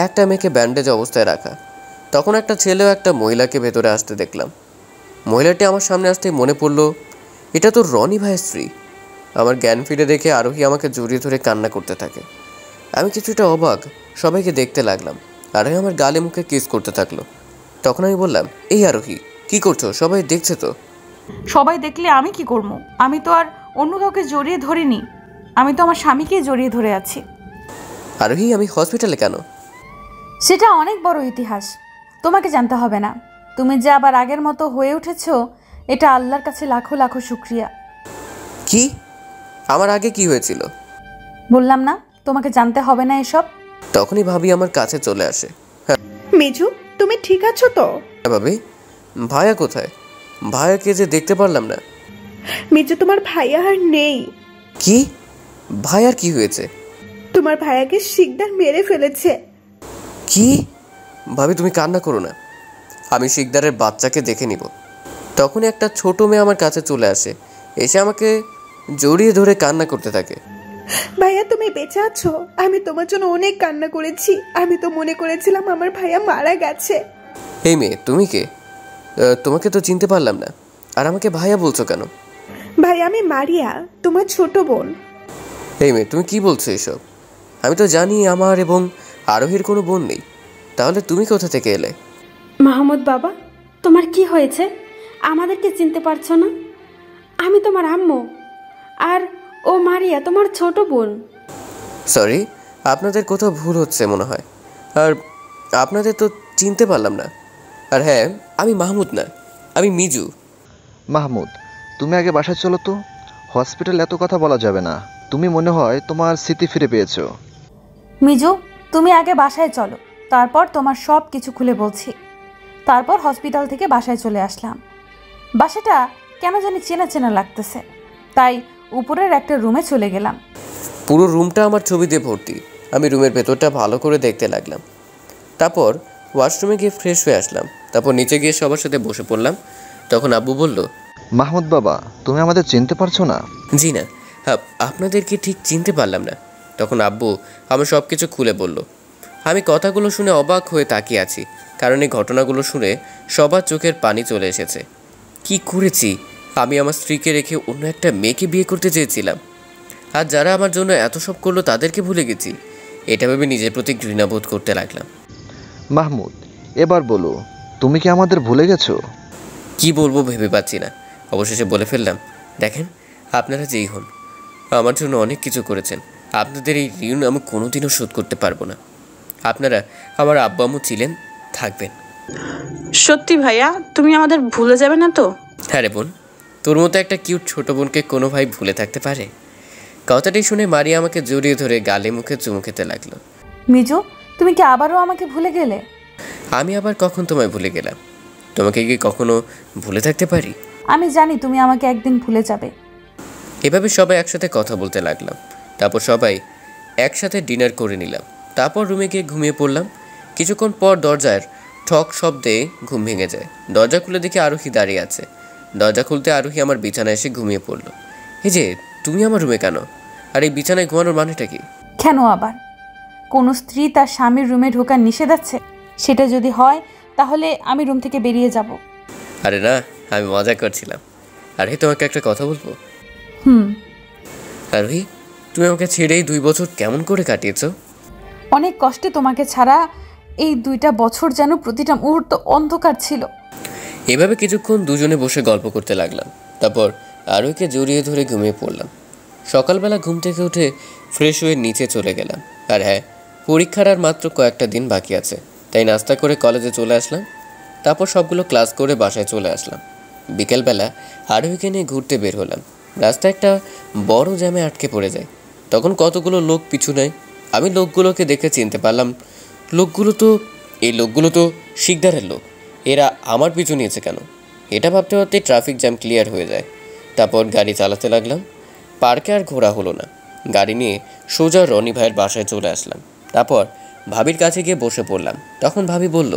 একটা মেয়েকে ব্যান্ডেজ অবস্থায় রাখা। তখন একটা ছেলেও একটা মহিলাকে ভেতরে আসতে দেখলাম। মহিলাটি আমার সামনে আসতেই মনে পড়লো এটা তো রনি ভাইয়ের স্ত্রী। আমার জ্ঞান ফিরে দেখে আরোহী আমাকে জড়িয়ে ধরে কান্না করতে থাকে। আমি কিছুটা অবাক, সবাইকে দেখতে লাগলাম। আরোহী আমার গালে মুখে কিস করতে থাকলো। তখন আমি বললাম, এই আরোহী কি করছো? সবাই দেখছে তো। সবাই দেখলে আমি কি করবো? আমি তো আর অন্য কাউকে জড়িয়ে ধরিনি, আমি তো আমার স্বামীকেই জড়িয়ে ধরে আছি। আরোহী, আমি হসপিটালে কেন? সেটা অনেক বড় ইতিহাস, তোমাকে জানতে হবে না। তুমি যে আবার আগের মতো হয়ে উঠেছো, এটা আল্লাহর কাছে লাখো লাখো শুক্রিয়া। কি? আমার আগে কি হয়েছিল? বললাম না তোমাকে জানতে হবে না এসব। তখনই ভাবি আমার কাছে চলে আসে। হ্যাঁ মিজু, তুমি ঠিক আছো তো? ভাবি, ভাইয়া কোথায়? ভাইয়াকে যে দেখতে পারলাম না। মিজু, তোমার ভাইয়া আর নেই। কি? ভাইয়ার কি হয়েছে? তোমার ভাইয়াকে শিকদার মেরে ফেলেছে। কি? ভাবি, তুমি কান্না করো না, আমি শিকদারের বাচ্চাকে দেখে নিব। তখনই একটা ছোট মেয়ে আমার কাছে চলে আসে, এসে আমাকে জড়িয়ে ধরে কান্না করতে থাকে। ভাইয়া, তুমি বেঁচে আছো? আমি তোমার জন্য অনেক কান্না করেছি। আমি তো মনে করেছিলাম আমার ভাইয়া মারা গেছে। এই মেয়ে, তুমি কে? তোমাকে তো চিনতে পারলাম না, আর আমাকে ভাইয়া বলছো কেন? ভাই, আমি মারিয়া, তোমার ছোট বোন। এই মেয়ে, তুমি কি বলছো এসব? আমি তো জানি আমার এবং আরোহীর কোনো বোন নেই, তাহলে তুমি কোথা থেকে এলে? মাহমুদ বাবা, তোমার কি হয়েছে? আমাদেরকে চিনতে পারছো না? আমি তোমার আম্মু, আর ও মারিয়া তোমার ছোট বোন। সরি, আপনাদের কোথাও ভুল হচ্ছে মনে হয়, আর আপনাদের তো চিনতে পারলাম না। আর হ্যাঁ, আমি মাহমুদ না, আমি মিজু। মাহমুদ, তুমি আগে বাসায় চলো তো। হসপিটালে এত কথা বলা যাবে না। তুমি মনে হয় তোমার স্মৃতি ফিরে পেয়েছো। মিজু, তুমি আগে বাসায় চলো, তারপর তোমার সব কিছু খুলে বলছি। তারপর হসপিটাল থেকে বাসায় চলে আসলাম। বাসাটা কেন জানি চেনা চেনা লাগতেছে, তাই উপরের একটা রুমে চলে গেলাম। পুরো রুমটা আমার ছবি দিয়ে ভর্তি। আমি রুমের ভেতরটা ভালো করে দেখতে লাগলাম। তারপর ওয়াশরুমে গিয়ে ফ্রেশ হয়ে আসলাম। তারপর নিচে গিয়ে সবার সাথে বসে পড়লাম। তখন আব্বু বলল, মাহমুদ বাবা, তুমি আমাদের চিনতে পারছো না? জি না, আপনাদেরকে ঠিক চিনতে পারলাম না। তখন আব্বু আমার সব কিছু খুলে বলল। আমি কথাগুলো শুনে অবাক হয়ে তাকিয়ে আছি, কারণ এই ঘটনাগুলো শুনে সবার চোখের পানি চলে এসেছে। কি করেছি আমি? আমার স্ত্রীকে রেখে অন্য একটা মেয়েকে বিয়ে করতে চেয়েছিলাম, আর যারা আমার জন্য এত সব করলো তাদেরকে ভুলে গেছি। এটা ভেবে নিজের প্রতি ঘৃণাবোধ করতে লাগলাম। মাহমুদ, এবার বলো, তুমি কি আমাদের ভুলে গেছো? কি বলবো ভেবে পাচ্ছি না। অবশেষে বলে ফেললাম, দেখেন, আপনারা যেই হন, আমার জন্য অনেক কিছু করেছেন। আপনাদের এই ঋণ আমি কোনোদিনও শোধ করতে পারবো না। আপনারা আমার আব্বু আম্মু ছিলেন, থাকবেন। সত্যি ভাইয়া, তুমি আমাদের ভুলে যাবে না তো? হ্যাঁ রে বোন, তোর মতো একটা কিউট ছোট বোনকে কোনো ভাই ভুলে থাকতে পারে? কথাটি শুনে মারিয়া আমাকে জড়িয়ে ধরে গালে মুখে চুমু খেতে লাগলো। মিজু, তুমি কি আবারও আমাকে ভুলে গেলে? আমি আবার কখন তোমায় ভুলে গেলাম? তোমাকে কি কখনো ভুলে থাকতে পারি? আমি জানি তুমি আমাকে একদিন ভুলে যাবে। এভাবে সবাই একসাথে কথা বলতে লাগলাম। তারপর সবাই একসাথে ডিনার করে নিলাম। তারপর রুমে গিয়ে ঘুমিয়ে পড়লাম। কিছুক্ষণ পর দরজার ঠক শব্দে ঘুম ভেঙে যায়। দরজা খুলে দেখি আরোহী দাঁড়িয়ে আছে। দরজা খুলতে আরোহী আমার বিছানায় এসে ঘুমিয়ে পড়লো। এই যে, তুমি আমার রুমে কেন? আর এই বিছানায় ঘুমানোর মানেটা কি? কেন আবার কোনো স্ত্রী তার স্বামীর রুমে ঢোকার নিষেধ আছে? সেটা যদি হয় তাহলে আমি রুম থেকে বেরিয়ে যাব। আরে না, আমি মজা করছিলাম। আরে তোমাকে একটা কথা বলবো? আরোহী, তুমি আমাকে ছেড়ে এই 2 বছর কেমন করে কাটিয়েছো? অনেক কষ্টে তোমাকে ছাড়া এই 2টা বছর যেন প্রতিটা মুহূর্ত অন্ধকার ছিল। এভাবে কিছুক্ষণ দুজনে বসে গল্প করতে লাগলাম। তারপর আরোহীকে জড়িয়ে ধরে ঘুমিয়ে পড়লাম। সকালবেলা ঘুম থেকে উঠে ফ্রেশ হয়ে নিচে চলে গেলাম। আর হ্যাঁ, পরীক্ষার আর মাত্র কয়েকটা দিন বাকি আছে, তাই নাস্তা করে কলেজে চলে আসলাম। তারপর সবগুলো ক্লাস করে বাসায় চলে আসলাম। বিকেলবেলা আরোহীকে নিয়ে ঘুরতে বের হলাম। রাস্তায় একটা বড় জ্যামে আটকে পড়ে যায়। তখন কতগুলো লোক পিছু নেয়। আমি লোকগুলোকে দেখে চিনতে পারলাম, এই লোকগুলো তো শিকদারের লোক। এরা আমার পিছু নিয়েছে কেন? এটা ভাবতে ভাবতেই ট্রাফিক জ্যাম ক্লিয়ার হয়ে যায়। তারপর গাড়ি চালাতে লাগলাম। পার্কে আর ঘোরা হলো না। গাড়ি নিয়ে সোজা রনি ভাইয়ের বাসায় চলে আসলাম। তারপর ভাবির কাছে গিয়ে বসে পড়লাম। তখন ভাবি বলল,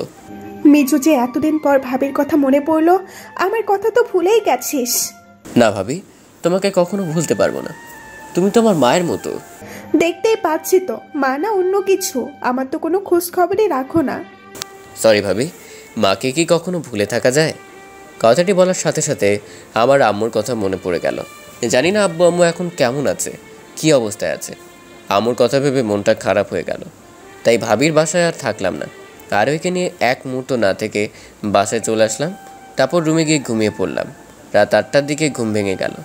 মিজু, যে এতদিন পর ভাবির কথা মনে পড়লো, আমার কথা তো ভুলেই গেছিস। না ভাবি, তোমাকে কখনো ভুলতে পারবো না। তুমি তো আমার মায়ের মতো। দেখতেই পাচ্ছি তো, মা না অন্য কিছু। আমার তো কোনো খোঁজ খবরই রাখো না। সরি ভাবি, মাকে কি কখনো ভুলে থাকা যায়? কথাটি বলার সাথে সাথে আমার আম্মুর কথা মনে পড়ে গেল। জানি না আব্বু আম্মু এখন কেমন আছে, কি অবস্থায় আছে। আম্মুর কথা ভেবে মনটা খারাপ হয়ে গেল। তাই ভাবির বাসায় আর থাকলাম না। আরোহীকে নিয়ে এক মুহূর্ত না থেকে বাসায় চলে আসলাম। তারপর রুমে গিয়ে ঘুমিয়ে পড়লাম। রাত 8টার দিকে ঘুম ভেঙে গেল।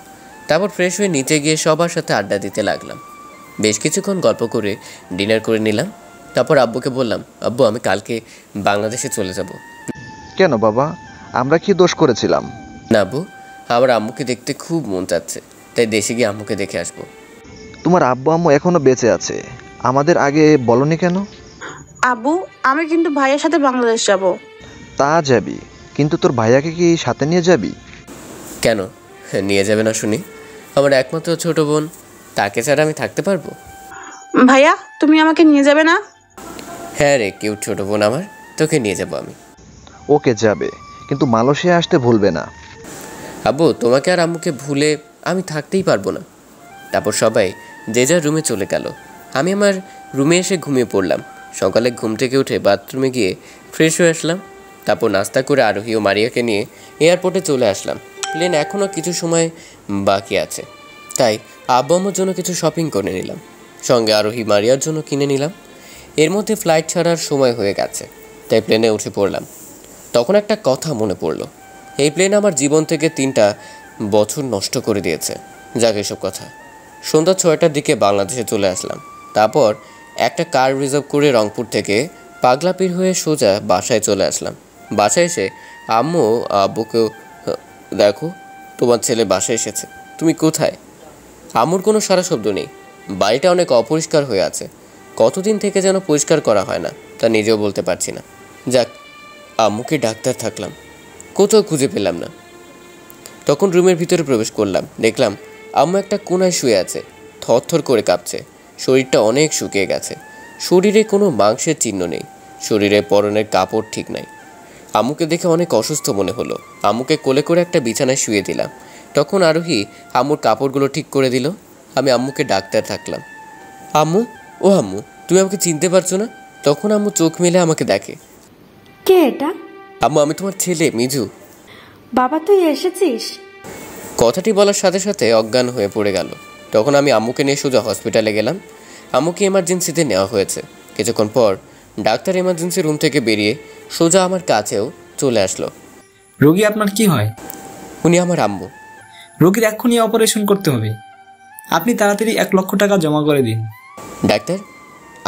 তারপর ফ্রেশ হয়ে নিচে গিয়ে সবার সাথে আড্ডা দিতে লাগলাম। বেশ কিছুক্ষণ গল্প করে ডিনার করে নিলাম। তারপর আব্বুকে বললাম, আব্বু আমি কালকে বাংলাদেশে চলে যাব। কেন বাবা, আমরা কি দোষ করেছিলাম? না আব্বু, আমার আম্মুকে দেখতে খুব মন চাচ্ছে, তাই দেশে গিয়ে আম্মুকে দেখে আসবো। তোমার আব্বু আম্মু এখনো বেঁচে আছে, আমাদের আগে বলনি কেন? আব্বু, আমি কিন্তু ভাইয়ের সাথে বাংলাদেশ যাব। তা যাবি, কিন্তু তোর ভাইয়াকে কি সাথে নিয়ে যাবি? কেন নিয়ে যাবে না শুনি? আমার একমাত্র ছোট বোন, তাকে ছাড়া আমি থাকতে পারবো? ভাইয়া, তুমি আমাকে নিয়ে যাবে না? হ্যাঁ রে কিউট ছোট বোন আমার, তোকে নিয়ে যাবো আমি। ওকে যাবে, কিন্তু মালয়েশিয়া আসতে ভুলবে না। আব্বু তোমাকে আর আম্মুকে ভুলে আমি থাকতেই পারবো না। তারপর সবাই যে যার রুমে চলে গেল। আমি আমার রুমে এসে ঘুমিয়ে পড়লাম। সকালে ঘুম থেকে উঠে বাথরুমে গিয়ে ফ্রেশ হয়ে আসলাম। তারপর নাস্তা করে আরোহী ও মারিয়াকে নিয়ে এয়ারপোর্টে চলে আসলাম। প্লেন এখনও কিছু সময় বাকি আছে, তাই আব্বু আম্মুর জন্য কিছু শপিং করে নিলাম। সঙ্গে আরোহী মারিয়ার জন্য কিনে নিলাম। এর মধ্যে ফ্লাইট ছাড়ার সময় হয়ে গেছে, তাই প্লেনে উঠে পড়লাম। তখন একটা কথা মনে পড়ল, এই প্লেন আমার জীবন থেকে 3টা বছর নষ্ট করে দিয়েছে। যাক এসব কথা। সন্ধ্যা 6টার দিকে বাংলাদেশে চলে আসলাম। তারপর একটা কার রিজার্ভ করে রংপুর থেকে পাগলাপীর হয়ে সোজা বাসায় চলে আসলাম। বাসায় এসে আম্মু আব্বুকেও, দেখো তোমার ছেলে বাসায় এসেছে, তুমি কোথায়? আম্মুর কোনো সারা শব্দ নেই। বাড়িটা অনেক অপরিষ্কার হয়ে আছে, কতদিন থেকে যেন পরিষ্কার করা হয় না, তা নিজেও বলতে পারছি না। যাক, আম্মুকে ডাক্তার থাকলাম, কোথাও খুঁজে পেলাম না। তখন রুমের ভিতরে প্রবেশ করলাম, দেখলাম আম্মু একটা কোনায় শুয়ে আছে, থরথর করে কাঁপছে। শরীরটা অনেক শুকিয়ে গেছে, শরীরে কোনো মাংসের চিহ্ন নেই, শরীরে পরনের কাপড় ঠিক নাই। আম্মুকে দেখে অনেক অসুস্থ মনে হলো। আম্মুকে কোলে করে একটা বিছানায় শুয়ে দিলাম। তখন আরোহী আম্মুর কাপড়গুলো ঠিক করে দিল। আমি আম্মুকে ডাক্তার থাকলাম, আম্মু ও আম্মু তুমি আমাকে চিনতে পারছো না? তখন আম্মু চোখ মেলে আমাকে দেখে। কে এটা? আম্মু আমি তোমার ছেলে মিজু। বাবা তুই এসেছিস? কথাটি বলার সাথে সাথে অজ্ঞান হয়ে পড়ে গেল। তখন আমি আম্মুকে নিয়ে সোজা হসপিটালে গেলাম। আম্মুকে এমার্জেন্সিতে নেওয়া হয়েছে। কিছুক্ষণ পর ডাক্তার এমার্জেন্সি রুম থেকে বেরিয়ে সোজা আমার কাছেও চলে আসলো। রোগী আপনার কি হয়? উনি আমার আম্মু। রোগীর এক্ষুনি অপারেশন করতে হবে, আপনি তাড়াতাড়ি 1 লক্ষ টাকা জমা করে দিন। ডাক্তার,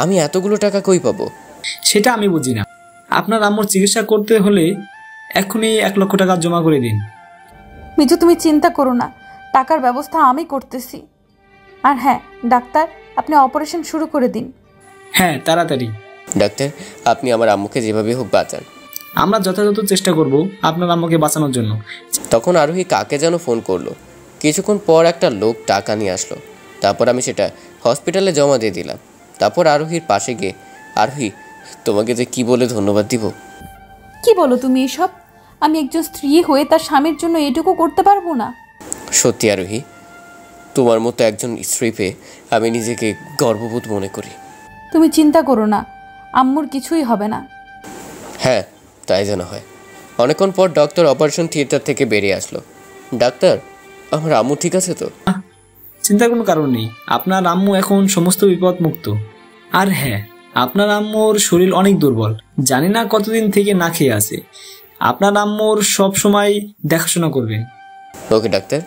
আমি এতগুলো টাকা কই পাবো? সেটা আমি বুঝি না। আপনার আম্মুর চিকিৎসা করতে হলে এক্ষুনি 1 লক্ষ টাকা জমা করে দিন। মিজু তুমি চিন্তা করো না, টাকার ব্যবস্থা আমি করতেছি। আর হ্যাঁ ডাক্তার, আপনি অপারেশন শুরু করে দিন। হ্যাঁ তাড়াতাড়ি। ডাক্তার, আপনি আমার আম্মুকে যেভাবে হোক বাঁচান। আমরা যথাযথ চেষ্টা করব আপনার আম্মুকে বাঁচানোর জন্য। তখন আরোহী কাকে যেন ফোন করলো। কিছুক্ষণ পর একটা লোক টাকা নিয়ে আসলো। তারপর আমি সেটা হসপিটালে জমা দিয়ে দিলাম। তারপর আরোহীর পাশে গিয়ে, আরোহী তোমাকে যে কি বলে ধন্যবাদ দিব। কি বলো তুমি এসব? আমি একজন স্ত্রী হয়ে তার স্বামীর জন্য এটুকু করতে পারবো না? সত্যি আরোহী, তোমার মতো একজন স্ত্রী পেয়ে আমি নিজেকে গর্ববোধ মনে করি। তুমি চিন্তা করো না, আম্মুর কিছুই হবে না। হ্যাঁ তাই যেন হয়। অনেকক্ষণ পর ডক্টর অপারেশন থিয়েটার থেকে বেরিয়ে আসলো। ডাক্তার, আমার আম্মু ঠিক আছে তো? চিন্তার কোনো কারণ নেই, আপনার আম্মু এখন সমস্ত বিপদ মুক্ত। আর হ্যাঁ, আপনার আম্মুর শরীর অনেক দুর্বল, জানি না কতদিন থেকে না খেয়ে আছে। আপনার আম্মুর সব সময় দেখাশোনা করবেন। ওকে ডাক্তার।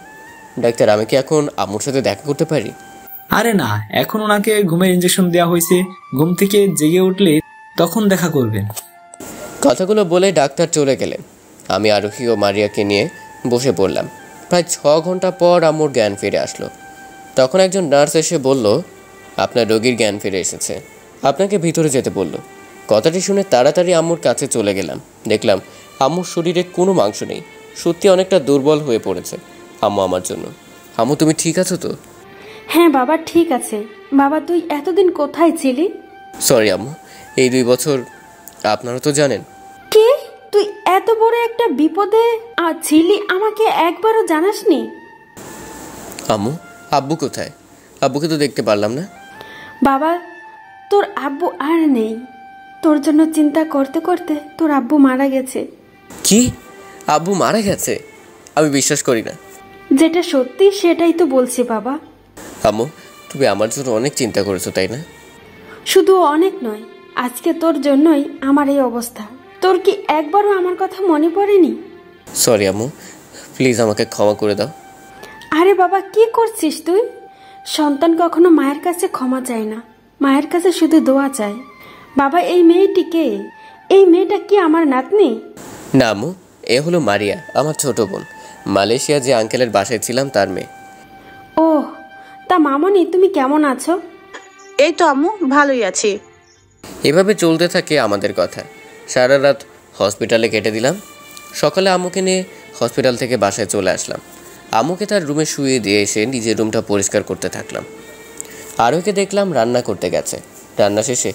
ডাক্তার, আমি কি এখন আম্মুর সাথে দেখা করতে পারি? আরে না, এখন ওনাকে ঘুমের ইঞ্জেকশন দেওয়া হয়েছে, ঘুম থেকে জেগে উঠলে তখন দেখা করবেন। কথাগুলো বলে ডাক্তার চলে গেলেন। আমি আরোহী ও মারিয়াকে নিয়ে বসে পড়লাম। প্রায় 6 ঘন্টা পর আম্মুর জ্ঞান ফিরে আসলো। তখন একজন নার্স এসে বলল, আপনার রোগীর জ্ঞান ফিরে এসেছে, আপনাকে ভিতরে যেতে বলল। কথাটি শুনে তাড়াতাড়ি আম্মুর কাছে চলে গেলাম। দেখলাম আম্মুর শরীরে কোনো মাংস নেই, সত্যি অনেকটা দুর্বল হয়ে পড়েছে আম্মু আমার জন্য। আম্মু তুমি ঠিক আছো তো? হ্যাঁ বাবা ঠিক আছে। বাবা তুই এতদিন কোথায় ছিলি? সরি আম্মু, এই 2 বছর আপনারা তো জানেন। কে তুই এত বড় একটা বিপদে ছিলি, আমাকে একবারও জানাসনি? আম্মু, আব্বু কোথায়? আব্বুকে তো দেখতে পারলাম না। বাবা তোর আব্বু আর নেই, তোর জন্য চিন্তা করতে করতে তোর আব্বু মারা গেছে। কি? আব্বু মারা গেছে? আমি বিশ্বাস করি না। যেটা সত্যি সেটাই তো বলছি বাবা। আম্মু, তুমি আমার জন্য অনেক চিন্তা করেছো তাই না? শুধু অনেক নয়, আজকে তোর জন্যই আমার এই অবস্থা। তোর কি একবারও আমার কথা মনে পড়েনি? সরি আম্মু, প্লিজ আমাকে ক্ষমা করে দাও। আরে বাবা কি করছিস তুই? সন্তান কখনো মায়ের কাছে ক্ষমা চায় না, মায়ের কাছে শুধু দোয়া চায়। বাবা এই মেয়েটি কে? এই মেয়েটা কি আমার নাতনি? না আম্মু, এ হলো মারিয়া, আমার ছোট বোন। মালয়েশিয়া যে আঙ্কেলের বাসায় ছিলাম তার মেয়ে। ও তা মামনি তুমি কেমন আছো? এই তো আম্মু, ভালোই আছি। এভাবে চলতে থাকে আমাদের কথা। সারা রাত হসপিটালে কেটে দিলাম। সকালে আম্মুকে নিয়ে হসপিটাল থেকে বাসায় চলে আসলাম। আম্মুকে তার রুমে শুয়ে দিয়ে এসে নিজের রুমটা পরিষ্কার করতে থাকলাম। আরোকে দেখলাম রান্না করতে গেছে। রান্না শেষে,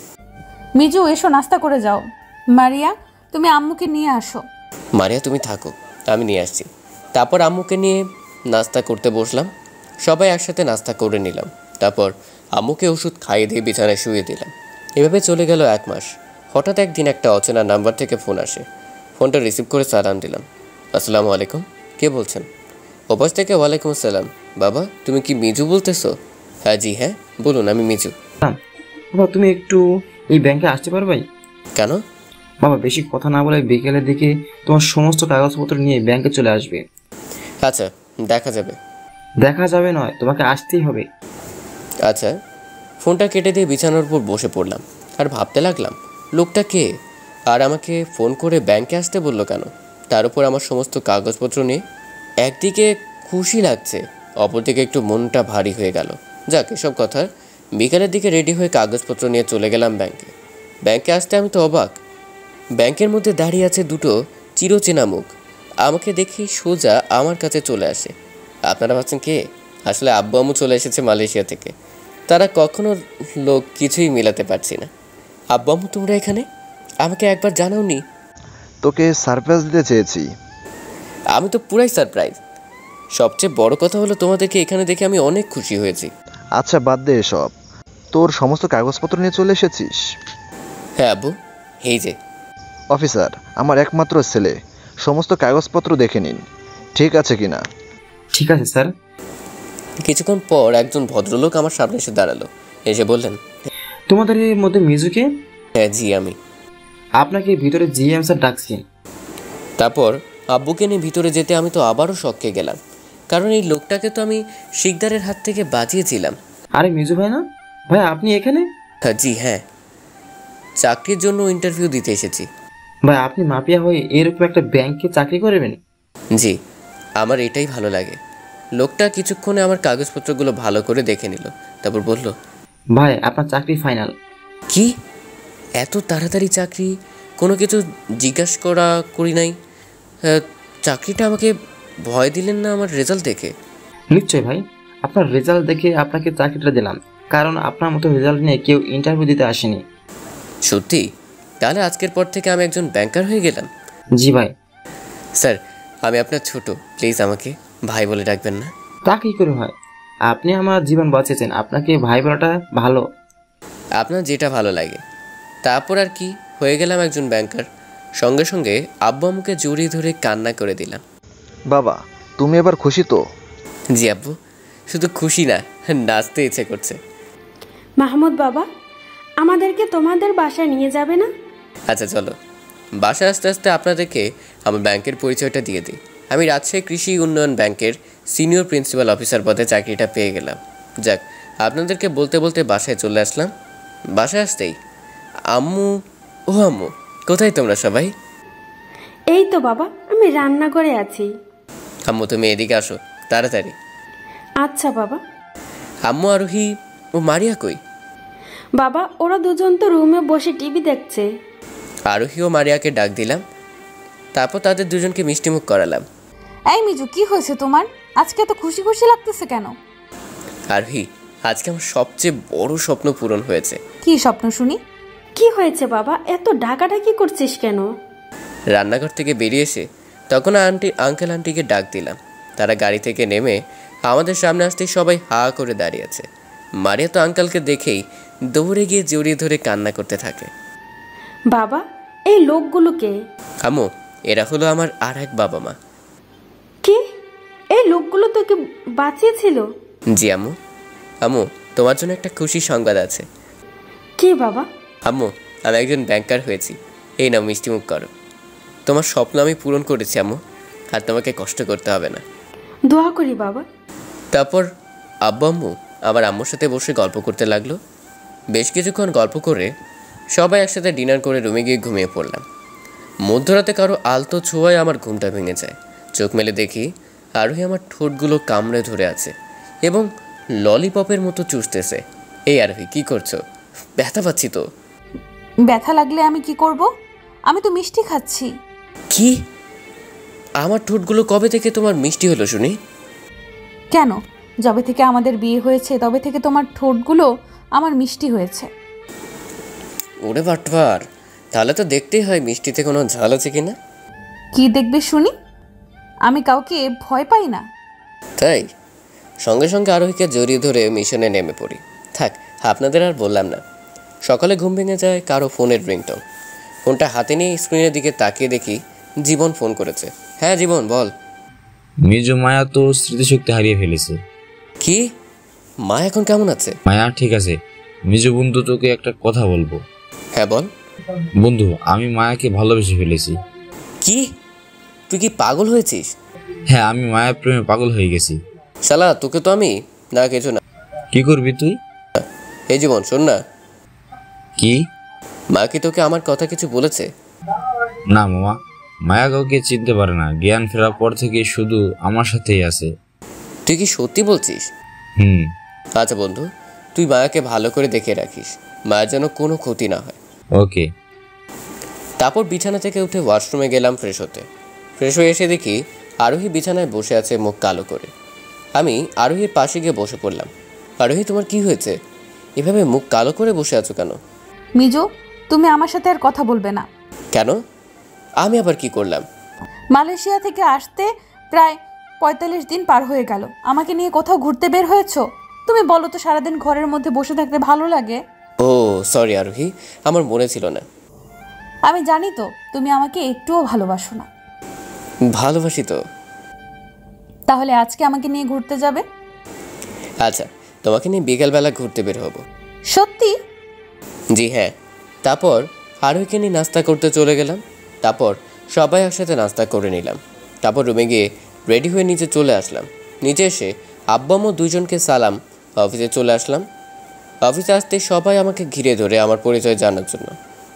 মিজু এসো নাস্তা করে যাও। মারিয়া তুমি আম্মুকে নিয়ে আসো। মারিয়া তুমি থাকো, আমি নিয়ে আসছি। তারপর আম্মুকে নিয়ে নাস্তা করতে বসলাম। সবাই একসাথে নাস্তা করে নিলাম। তারপর আম্মুকে ওষুধ খাইয়ে দিয়ে বিছানায় শুয়ে দিলাম। এভাবে চলে গেল 1 মাস। হঠাৎ একদিন একটা অচেনা নাম্বার থেকে ফোন আসে। ফোনটা রিসিভ করে সালাম দিলাম। আসসালামু আলাইকুম, কে বলছেন? ওপাশ থেকে ওয়ালাইকুম আসসালাম। বাবা তুমি কি মিজু বলতেছো? হ্যাঁ জি হ্যাঁ বলুন, আমি মিজু। বাবা তুমি একটু এই ব্যাংকে আসতে পারবে? কেন? বাবা বেশি কথা না বলে বিকেলের দিকে তোমার সমস্ত কাগজপত্র নিয়ে ব্যাংকে চলে আসবে। আচ্ছা দেখা যাবে। দেখা যাবে নয়, তোমাকে আসতেই হবে। আচ্ছা। ফোনটা কেটে দিয়ে বিছানার উপর বসে পড়লাম আর ভাবতে লাগলাম লোকটা কে, আর আমাকে ফোন করে ব্যাংকে আসতে বললো কেন, তার উপর আমার সমস্ত কাগজপত্র নিয়ে। একদিকে খুশি লাগছে, অপরদিকে একটু মনটা ভারী হয়ে গেল। যাক এসব কথার। বিকালের দিকে রেডি হয়ে কাগজপত্র নিয়ে চলে গেলাম ব্যাংকে। ব্যাংকে আসতে আমি তো অবাক। ব্যাংকের মধ্যে দাঁড়িয়ে আছে দুটো চিরচেনা মুখ। আমাকে দেখেই সোজা আমার কাছে চলে আসে। আপনারা ভাবছেন কে? আসলে আব্বু আম্মু চলে এসেছে মালয়েশিয়া থেকে। তারা কখনো লোক কিছুই মিলাতে পারছি না। আব্বু আম্মু তোমরা এখানে? আমাকে একবার জানাওনি? তোকে সারপ্রাইজ দিতে চেয়েছি। আমি তো পুরাই সারপ্রাইজ। সবচেয়ে বড় কথা হলো তোমাদেরকে এখানে দেখে আমি অনেক খুশি হয়েছি। আচ্ছা বাদ দে এসব, তোর সমস্ত কাগজপত্র নিয়ে চলে এসেছিস? হ্যাঁ আব্বু, এই যে। অফিসার, আমার একমাত্র ছেলে, সমস্ত কাগজপত্র দেখে নিন ঠিক আছে কিনা। ঠিক আছে স্যার। কিছুক্ষণ পর একজন ভদ্রলোক আমার সামনে এসে দাঁড়ালো। এসে বললেন, তোমাদের মধ্যে মিজুকে? হ্যাঁ জি আমি। আপনাকে ভিতরে জিএম স্যার ডাকছি। তারপর আব্বুকে নিয়ে ভিতরে যেতে আমি তো আবারও শক্কে গেলাম, কারণ এই লোকটাকে তো আমি শিকদারের হাত থেকে বাঁচিয়েছিলাম। আরে মিজু ভাই না? ভাই আপনি এখানে? হ্যাঁ জি হ্যাঁ, চাকরির জন্য ইন্টারভিউ দিতে এসেছি। ভাই আপনি মাফিয়া হয়ে এরকম একটা ব্যাংকে চাকরি করবেন? জি, আমার এটাই ভালো লাগে। লোকটা কিছুক্ষণে আমার কাগজপত্রগুলো ভালো করে দেখে নিল, তারপর বলল, ভাই আপনার চাকরি ফাইনাল। কি এত তাড়াতাড়ি চাকরি? কোনো কিছু জিজ্ঞাসা করি নাই। চাকরিটা আমাকে ভয় দিলেন না আমার রেজাল্ট দেখে? নিশ্চয় ভাই, আপনার রেজাল্ট দেখে আপনাকে চাকরিটা দিলাম, কারণ আপনার মতো রেজাল্ট নিয়ে কেউ ইন্টারভিউ দিতে আসেনি। সত্যি? তাহলে আজকের পর থেকে আমি একজন ব্যাংকার হয়ে গেলাম? জি ভাই। স্যার আমি আপনার ছোট, প্লিজ আমাকে ভাই বলে ডাকবেন না। তা কী করে হয়? আপনি আমার জীবন বাঁচিয়েছেন, আপনাকে ভাই বলাটা ভালো। আপনার যেটা ভালো লাগে। তারপর আর কি, হয়ে গেলাম একজন ব্যাংকার। সঙ্গে সঙ্গে আব্বু আম্মুকে জড়িয়ে ধরে কান্না করে দিলাম। বাবা তুমি এবার খুশি তো? জি আব্বু, শুধু খুশি না, নাচতে ইচ্ছে করছে। মাহমুদ বাবা, আমাদেরকে তোমাদের বাসায় নিয়ে যাবে না? আচ্ছা চলো। বাসায় আস্তে আস্তে আপনাদেরকে আমার ব্যাংকের পরিচয়টা দিয়ে দিই। আমি রাজশাহী কৃষি উন্নয়ন ব্যাংকের সিনিয়র প্রিন্সিপাল অফিসার পদে চাকরিটা পেয়ে গেলাম। যাক, আপনাদেরকে বলতে বলতে বাসায় চলে আসলাম। বাসায় আসতেই আম্মু, ও আম্মু কোথায় তোমরা সবাই? এই তো বাবা, আমি রান্নাঘরে আছি। আম্মু তুমি এদিকে আসো তাড়াতাড়ি। আচ্ছা বাবা। আম্মু আরোহী ও মারিয়া কই? বাবা ওরা দুজন তো রুমে বসে টিভি দেখছে। আরোহী ও মারিয়াকে ডাক দিলাম, তারপর তাদের দুজনকে মিষ্টিমুখ করালাম। এই মিজু কি হয়েছে তোমার? আজকে এত খুশি খুশি লাগতেছে কেন? আরোহী, আজকে আমার সবচেয়ে বড় স্বপ্ন পূরণ হয়েছে। কি স্বপ্ন শুনি? কি হয়েছে বাবা, এত ডাকাডাকি করছিস কেন? রান্নাঘর থেকে বেরিয়ে এসে তখন আঙ্কেল আন্টিকে ডাক দিলাম। তারা গাড়ি থেকে নেমে আমাদের সামনে আসতেই সবাই হা করে দাঁড়িয়ে আছে। মারিয়া তো আঙ্কেলকে দেখেই দৌড়ে গিয়ে জড়িয়ে ধরে কান্না করতে থাকে। বাবা এই লোকগুলোকে? আম্মু এরা হলো আমার আর এক বাবা মা। কি এই লোকগুলো তোকে বাঁচিয়েছিল? জি আম্মু। আম্মু তোমার জন্য একটা খুশি সংবাদ আছে। কি বাবা? আম্মু আমি একজন ব্যাংকার হয়েছি। এই নাও মিষ্টিমুখ করো। তোমার স্বপ্ন আমি পূরণ করেছি আম্মু, আর তোমাকে কষ্ট করতে হবে না। দোয়া করি বাবা। তারপর আব্বু আম্মু আবার আম্মুর সাথে বসে গল্প করতে লাগলো। বেশ কিছুক্ষণ গল্প করে সবাই একসাথে ডিনার করে রুমে গিয়ে ঘুমিয়ে পড়লাম। মধ্যরাতে কারো আলতো ছোঁয়ায় আমার ঘুমটা ভেঙে যায়। চোখ মেলে দেখি আরোহী আমার ঠোঁটগুলো কামড়ে ধরে আছে এবং ললিপপের মতো চুষতেছে। এই আরোহী, কি করছো? ব্যথা পাচ্ছি তো। ব্যথা লাগলে আমি কি করব? আমি তো মিষ্টি খাচ্ছি। কি? আমার ঠোঁটগুলো কবে থেকে তোমার মিষ্টি হলো শুনি? কেন? যবে থেকে আমাদের বিয়ে হয়েছে তবে থেকে তোমার ঠোঁটগুলো আমার মিষ্টি হয়েছে। ওরে বাটবার, তাহলে তো দেখতেই হয় মিষ্টিতে কোনো ঝাল আছে কিনা। কি দেখবে শুনি? আমি কাউকে ভয় পাই না। তাই? সঙ্গে সঙ্গে আরোহীকে জড়িয়ে ধরে মিশনে নেমে পড়ি। থাক, আপনাদের আর বললাম না। সকালে ঘুম ভেঙে যায় কারো ফোনের রিংটোন। ফোনটা হাতে নিয়ে স্ক্রিনের দিকে তাকিয়ে দেখি জীবন ফোন করেছে। হ্যাঁ জীবন, বল। মিজু মায়া তো স্মৃতিশক্তি হারিয়ে ফেলেছে। কি? মা এখন কেমন আছে? মায়া ঠিক আছে। মিজু বন্ধু, তোকে একটা কথা বলবো। হ্যাঁ বল। বন্ধু, আমি মায়াকে ভালোবেসে ফেলেছি। কি? তুই কি পাগল হয়েছিস? হ্যাঁ, আমি মায়ার প্রেমে পাগল হয়ে গেছি। শালা, তোকে তো আমি না কিছু না। কি করবি তুই? এই জীবন শোন না। কি? মা কি তোকে আমার কথা কিছু বলেছে? না মামা, মায়া কাউকে চিনতে পারে না। জ্ঞান ফেরার পর থেকে শুধু আমার সাথেই আছে। তুই কি সত্যি বলছিস? আচ্ছা বন্ধু, তুই মায়াকে ভালো করে দেখে রাখিস, মায়ের যেন কোনো ক্ষতি না হয়। ওকে। তারপর বিছানা থেকে উঠে ওয়াশরুমে গেলাম ফ্রেশ হতে। ফ্রেশ হয়ে এসে দেখি আরোহী বিছানায় বসে আছে মুখ কালো করে। আমি আরোহীর পাশে গিয়ে বসে পড়লাম। আরোহী, তোমার কি হয়েছে? এভাবে মুখ কালো করে বসে আছো কেন? মিজু, তুমি আমার সাথে আর কথা বলবে না। কেন? আমি আবার কি করলাম? মালয়েশিয়া থেকে আসতে প্রায় 45 দিন পার হয়ে গেল। আমাকে নিয়ে কোথাও ঘুরতে বের হয়েছো? তুমি বলো তো, সারাদিন ঘরের মধ্যে বসে থাকতে ভালো লাগে? ও সরি আরোহী, আমার মনে ছিল না। আমি জানি তো তুমি আমাকে একটুও ভালোবাসো না। ভালোবাসি তো। তাহলে আজকে আমাকে নিয়ে ঘুরতে যাবে? আচ্ছা, তোমাকে নিয়ে বিকেলবেলা ঘুরতে বের হব। সত্যি? জি হ্যাঁ। তারপর আরোহীকে নিয়ে নাস্তা করতে চলে গেলাম। তারপর সবাই একসাথে নাস্তা করে নিলাম। তারপর রুমে গিয়ে রেডি হয়ে নিচে চলে আসলাম। নিচে এসে আব্বু আম্মু দুজনকে সালাম, অফিসে চলে আসলাম। অফিসে আসতে সবাই আমাকে ঘিরে ধরে আমার পরিচয় জানার জন্য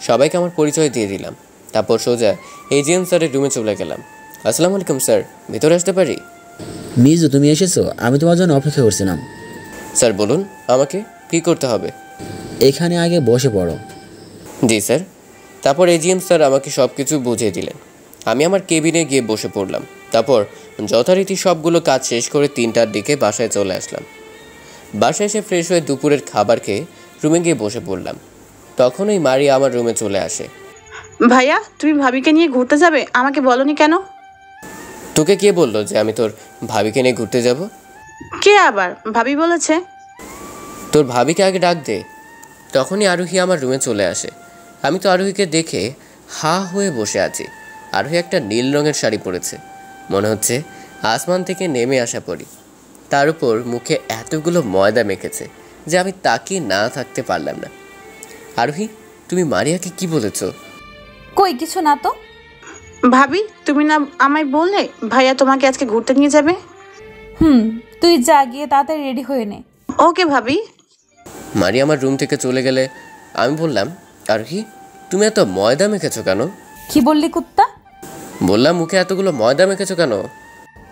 সবাইকে আমার পরিচয় দিয়ে দিলাম। তারপর সোজা এজিএম স্যারের রুমে চলে গেলাম। আসসালামু আলাইকুম স্যার, ভিতরে আসতে পারি? মিজু, তুমি এসেছো? আমি তোমার জন্য অপেক্ষা করছিলাম। স্যার বলুন, আমাকে কি করতে হবে? এখানে আগে বসে পড়ো। জি স্যার। তারপর এজিএম স্যার আমাকে সব কিছু বুঝিয়ে দিলেন। আমি আমার কেবিনে গিয়ে বসে পড়লাম। তারপর যথারীতি সবগুলো কাজ শেষ করে 3টার দিকে বাসায় চলে আসলাম। বাসায় এসে ফ্রেশ হয়ে দুপুরের খাবার খেয়ে রুমে গিয়ে বসে পড়লাম। তখনই মারিয়া আমার রুমে চলে আসে। ভাইয়া, তুমি ভাবিকে নিয়ে ঘুরতে যাবে, আমাকে বলনি কেন? তোকে কে বললো যে আমি তোর ভাবিকে নিয়ে ঘুরতে যাব? কে আবার? ভাবি বলেছে। তোর ভাবিকে আগে ডাক দে। তখনই আরোহী আমার রুমে চলে আসে। আমি তো আরোহীকে দেখে হা হয়ে বসে আছি। আরোহী একটা নীল রঙের শাড়ি পরেছে, মনে হচ্ছে আসমান থেকে নেমে আসা পরি। তার উপর মুখে এতগুলো ময়দা মেখেছে যে আমি তাকিয়ে না থাকতে পারলাম না। আরোহী, তুমি মারিয়াকে কি বলেছো? কই কিছু না তো। ভাবি, তুমি না আমায় বললে ভাইয়া তোমাকে আজকে ঘুরতে নিয়ে যাবে? তুই যা, গিয়ে তাড়াতাড়ি রেডি হয়ে নে। ওকে ভাবি। মারিয়া আমার রুম থেকে চলে গেলে আমি বললাম, আরোহী তুমি এত ময়দা মেখেছো কেন? কি বললি কুত্তা? বললাম মুখে এতগুলো ময়দা মেখেছো কেন?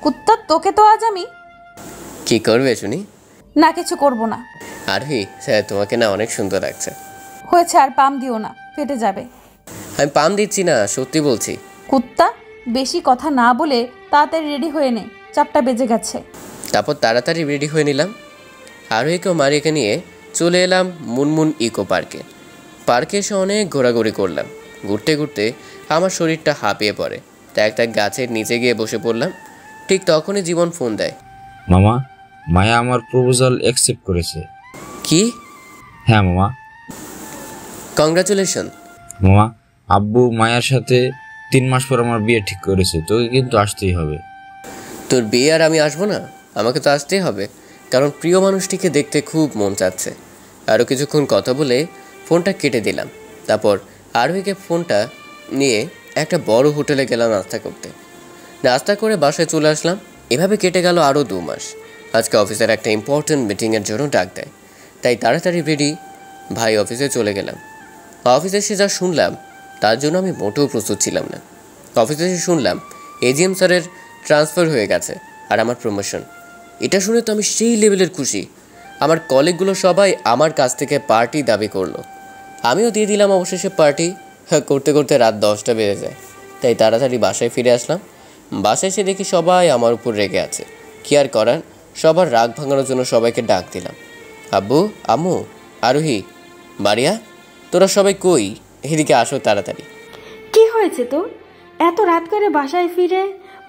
কুত্তা, তোকে তো আজ আমি কি করবে শুনি? না, কিছু করব না। আরোহী স্যার, তোমাকে না অনেক সুন্দর লাগছে। হয়েছে, আর পাম দিও না, ফেটে যাবে। আমি পাম দিচ্ছি না, সত্যি বলছি। কুত্তা, বেশি কথা না বলে তাড়াতাড়ি রেডি হয়ে নে, 4টা বেজে গেছে। তারপর তাড়াতাড়ি রেডি হয়ে নিলাম। আরোহীকেও মারিয়াকে নিয়ে চলে এলাম মুনমুন ইকো পার্কে। পার্কে এসে অনেক ঘোরাঘুরি করলাম। ঘুরতে ঘুরতে আমার শরীরটা হাঁপিয়ে পড়ে, তাই একটা গাছের নিচে গিয়ে বসে পড়লাম। ঠিক তখনই জীবন ফোন দেয়। মামা, মায়া আমার প্রপোজাল অ্যাকসেপ্ট করেছে। কি? হ্যাঁ মামা। কংগ্রাচুলেশন। মামা, আব্বু মায়ার সাথে 3 মাস পর আমার বিয়ে ঠিক করেছে। তোকে কিন্তু আসতেই হবে। তোর বিয়ে আর আমি আসবো না? আমাকে তো আসতেই হবে, কারণ প্রিয় মানুষটিকে দেখতে খুব মন চাচ্ছে। আরও কিছুক্ষণ কথা বলে ফোনটা কেটে দিলাম। তারপর আরোহীকে ফোনটা নিয়ে একটা বড় হোটেলে গেলাম নাস্তা করতে। নাস্তা করে বাসায় চলে আসলাম। এভাবে কেটে গেল আরও 2 মাস। আজকে অফিসের একটা ইম্পর্ট্যান্ট মিটিংয়ের জন্য ডাক দেয়, তাই তাড়াতাড়ি রেডি ভাই অফিসে চলে গেলাম। অফিসে এসে যা শুনলাম তার জন্য আমি মোটেও প্রস্তুত ছিলাম না। অফিসে এসে শুনলাম এজিএম স্যারের ট্রান্সফার হয়ে গেছে আর আমার প্রমোশন। এটা শুনে তো আমি সেই লেভেলের খুশি। আমার কলিগগুলো সবাই আমার কাছ থেকে পার্টি দাবি করলো, আমিও দিয়ে দিলাম অবশেষে পার্টি। করতে করতে রাত 10টা বেজে যায়, তাই তাড়াতাড়ি বাসায় ফিরে আসলাম। বাসায় এসে দেখি সবাই আমার উপর রেগে আছে। কি আর করার, সবার রাগ ভাঙানোর জন্য সবাইকে ডাক দিলাম। আব্বু, আম্মু, আরোহী, মারিয়া, তোরা সবাই কই? এদিকে আসো তাড়াতাড়ি। কি হয়েছে তো? এত রাত করে বাসায় ফিরে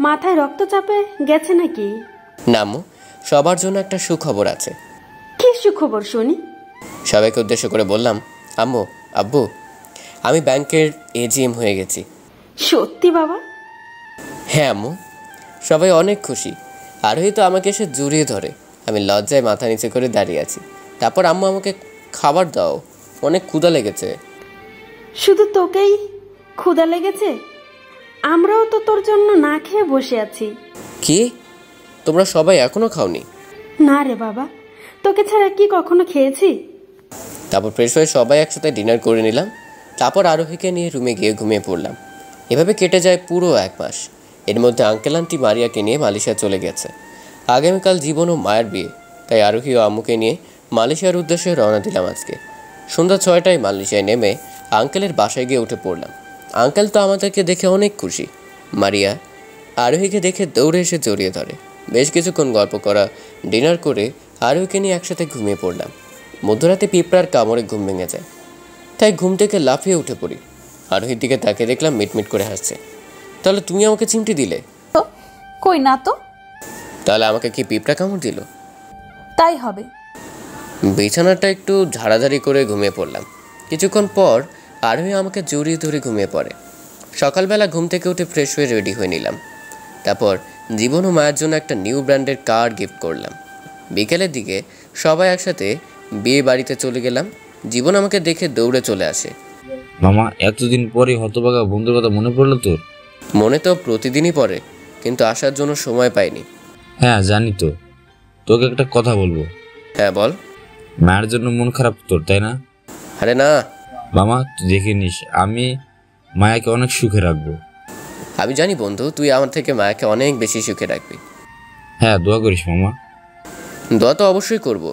মাথায় রক্তচাপে গেছে নাকি? না আম্মু, সবার জন্য একটা সুখবর আছে। কি সুখবর শুনি? সবাইকে উদ্দেশ্য করে বললাম, আম্মু, আব্বু, আমি ব্যাংকের এজিএম হয়ে গেছি। সত্যি বাবা? হ্যাঁ আম্মু, সবাই অনেক খুশি। আরোহী তো আমাকে এসে জড়িয়ে ধরে। আমি লজ্জায় মাথা নিচে করে দাঁড়িয়ে আছি। তারপর আম্মু আমাকে খাবার দাও, অনেক ক্ষুধা লেগেছে। শুধু তোকেই ক্ষুধা লেগেছে? আমরাও তো তোর জন্য না খেয়ে বসে আছি। কি, তোমরা সবাই এখনো খাওনি? না রে বাবা, তোকে ছাড়া কি কখনো খেয়েছি? তারপর ফ্রেশ হয়ে সবাই একসাথে ডিনার করে নিলাম। তারপর আরোহীকে নিয়ে রুমে গিয়ে ঘুমিয়ে পড়লাম। এভাবে কেটে যায় পুরো 1 মাস। এর মধ্যে আঙ্কেল আন্টি মারিয়াকে নিয়ে মালয়েশিয়া চলে গেছে। আগামীকাল জীবন ও মায়ের বিয়ে, তাই আরোহী ও আম্মুকে নিয়ে মালয়েশিয়ার উদ্দেশ্যে রওনা দিলাম আজকে। সন্ধ্যা 6টায় মালয়েশিয়ায় নেমে আঙ্কেলের বাসায় গিয়ে উঠে পড়লাম। আঙ্কেল তো আমাদেরকে দেখে অনেক খুশি। মারিয়া আরোহীকে দেখে দৌড়ে এসে জড়িয়ে ধরে। বেশ কিছুক্ষণ গল্প করা, ডিনার করে আরোহীকে নিয়ে একসাথে ঘুমিয়ে পড়লাম। মধ্যরাতে পিঁপড়ার কামড়ে ঘুম ভেঙে যায়, তাই ঘুম থেকে লাফিয়ে উঠে পড়ি। আরোহীর দিকে তাকিয়ে দেখলাম মিটমিট করে হাসছে। তাহলে তুমি আমাকে চিমটি দিলে? কই না তো। তাহলে আমাকে কি পিঁপড়া কামড় দিল? তাই হবে। বিছানাটা একটু ঝাড়াঝাড়ি করে ঘুমিয়ে পড়লাম। কিছুক্ষণ পর আরোহী আমাকে জড়িয়ে ধরে ঘুমিয়ে পড়ে। সকালবেলা ঘুম থেকে উঠে ফ্রেশ হয়ে রেডি হয়ে নিলাম। তারপর জীবন ও মায়ের জন্য একটা নিউ ব্র্যান্ডের কার গিফট করলাম। বিকেলের দিকে সবাই একসাথে বিয়ে বাড়িতে চলে গেলাম। জীবন আমাকে দেখে দৌড়ে চলে আসে। মামা, এতদিন পরে হতভাগা বন্ধুর কথা মনে পড়লো তোর? মনে তো প্রতিদিনই পড়ে, কিন্তু আসার জন্য সময় পাইনি। হ্যাঁ জানি তো, তোকে একটা কথা বলবো। হ্যাঁ বল। মায়ের জন্য মন খারাপ তোর, তাই না? আরে না মামা, তুই দেখে নিস, আমি মায়াকে অনেক সুখে রাখবো। আমি জানি বন্ধু, তুই আমার থেকে মায়াকে অনেক বেশি সুখে রাখবি। হ্যাঁ, দোয়া করিস মামা। দোয়া তো অবশ্যই করব।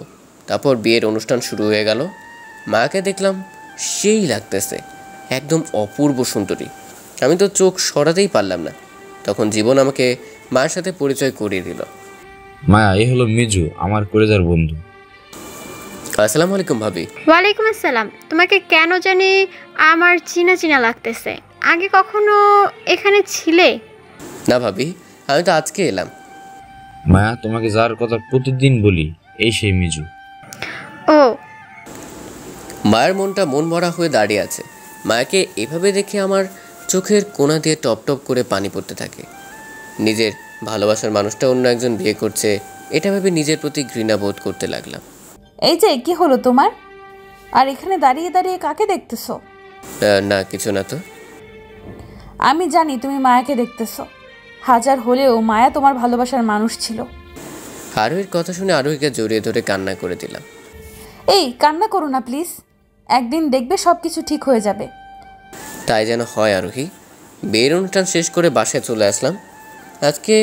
তারপর বিয়ের অনুষ্ঠান শুরু হয়ে গেল। মায়াকে দেখলাম সেই লাগতেছে, একদম অপূর্ব সুন্দরী। আমি তো চোখ সরাতেই পারলাম না। তখন জীবন আমাকে মায়ের সাথে পরিচয় করিয়ে দিল। মায়া, এই হলো মিজু, আমার কলেজের বন্ধু। আসসালামু আলাইকুম ভাবি। ওয়ালাইকুম আসসালাম। তোমাকে কেন জানি আমার চিনা চিনা লাগতেছে। আগে কখনো এখানে ছিলে? না ভাবি, আমি তো আজকে এলাম। মায়া, তোমাকে যার কথা প্রতিদিন বলি, এই সেই মিজু। ও। মায়ের মনটা মন ভরা হয়ে দাঁড়িয়ে আছে। মায়াকে এভাবে দেখে আমার চোখের কোণা দিয়ে টপ টপ করে পানি পড়তে থাকে। নিজের ভালোবাসার মানুষটা অন্য একজন বিয়ে করছে, এটা ভেবে নিজের প্রতি ঘৃণা বোধ করতে লাগলাম। এই যে কি হলো তোমার? আর এখানে দাঁড়িয়ে দাঁড়িয়ে কাকে দেখতেছো? না কিছু না তো। আমি জানি তুমি মায়াকে দেখতেছো। হাজার হলেও মায়া তোমার ভালোবাসার মানুষ ছিল। আরোহীর কথা শুনে আরোহীকে জড়িয়ে ধরে কান্না করে দিলাম। এই কান্না করো না প্লিজ, একদিন দেখবে সব কিছু ঠিক হয়ে যাবে। তাই যেন হয় আরোহী। বিয়ের অনুষ্ঠান শেষ করে বাসায় চলে আসলাম। আজকে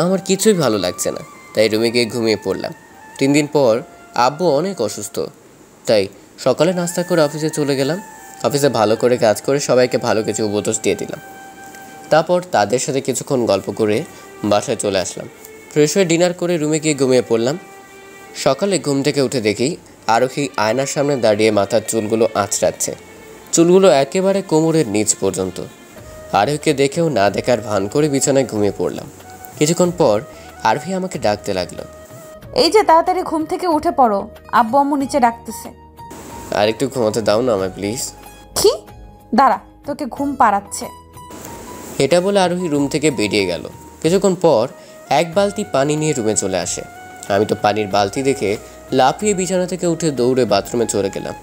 আমার কিছুই ভালো লাগছে না, তাই রুমে গিয়ে ঘুমিয়ে পড়লাম। 3 দিন পর আব্বু অনেক অসুস্থ, তাই সকালে নাস্তা করে অফিসে চলে গেলাম। অফিসে ভালো করে কাজ করে সবাইকে ভালো কিছু উপদেশ দিয়ে দিলাম। তারপর তাদের সাথে কিছুক্ষণ গল্প করে বাসায় চলে আসলাম। ফ্রেশ হয়ে ডিনার করে রুমে গিয়ে ঘুমিয়ে পড়লাম। সকালে ঘুম থেকে উঠে দেখি আরোহী আয়নার সামনে দাঁড়িয়ে মাথার চুলগুলো আঁচড়াচ্ছে। চুলগুলো একেবারে কোমরের নিচ পর্যন্ত। আরোহীকে দেখেও না দেখার ভান করে বিছানায় ঘুমিয়ে পড়লাম। কিছুক্ষণ পর আরোহী আমাকে ডাকতে লাগলো। এই যে তাড়াতাড়ি ঘুম থেকে উঠে পড়ো, আব্বু আম্মু নিচে ডাকতেছে। আর একটু ঘুমাতে দাও না আমায় প্লিজ। কি? দাঁড়া, তোকে ঘুম পাড়াচ্ছে। এটা বলে আরোহী রুম থেকে বেরিয়ে গেল। কিছুক্ষণ পর 1 বালতি পানি নিয়ে রুমে চলে আসে। আমি তো পানির বালতি দেখে লাফিয়ে বিছানা থেকে উঠে দৌড়ে বাথরুমে চলে গেলাম।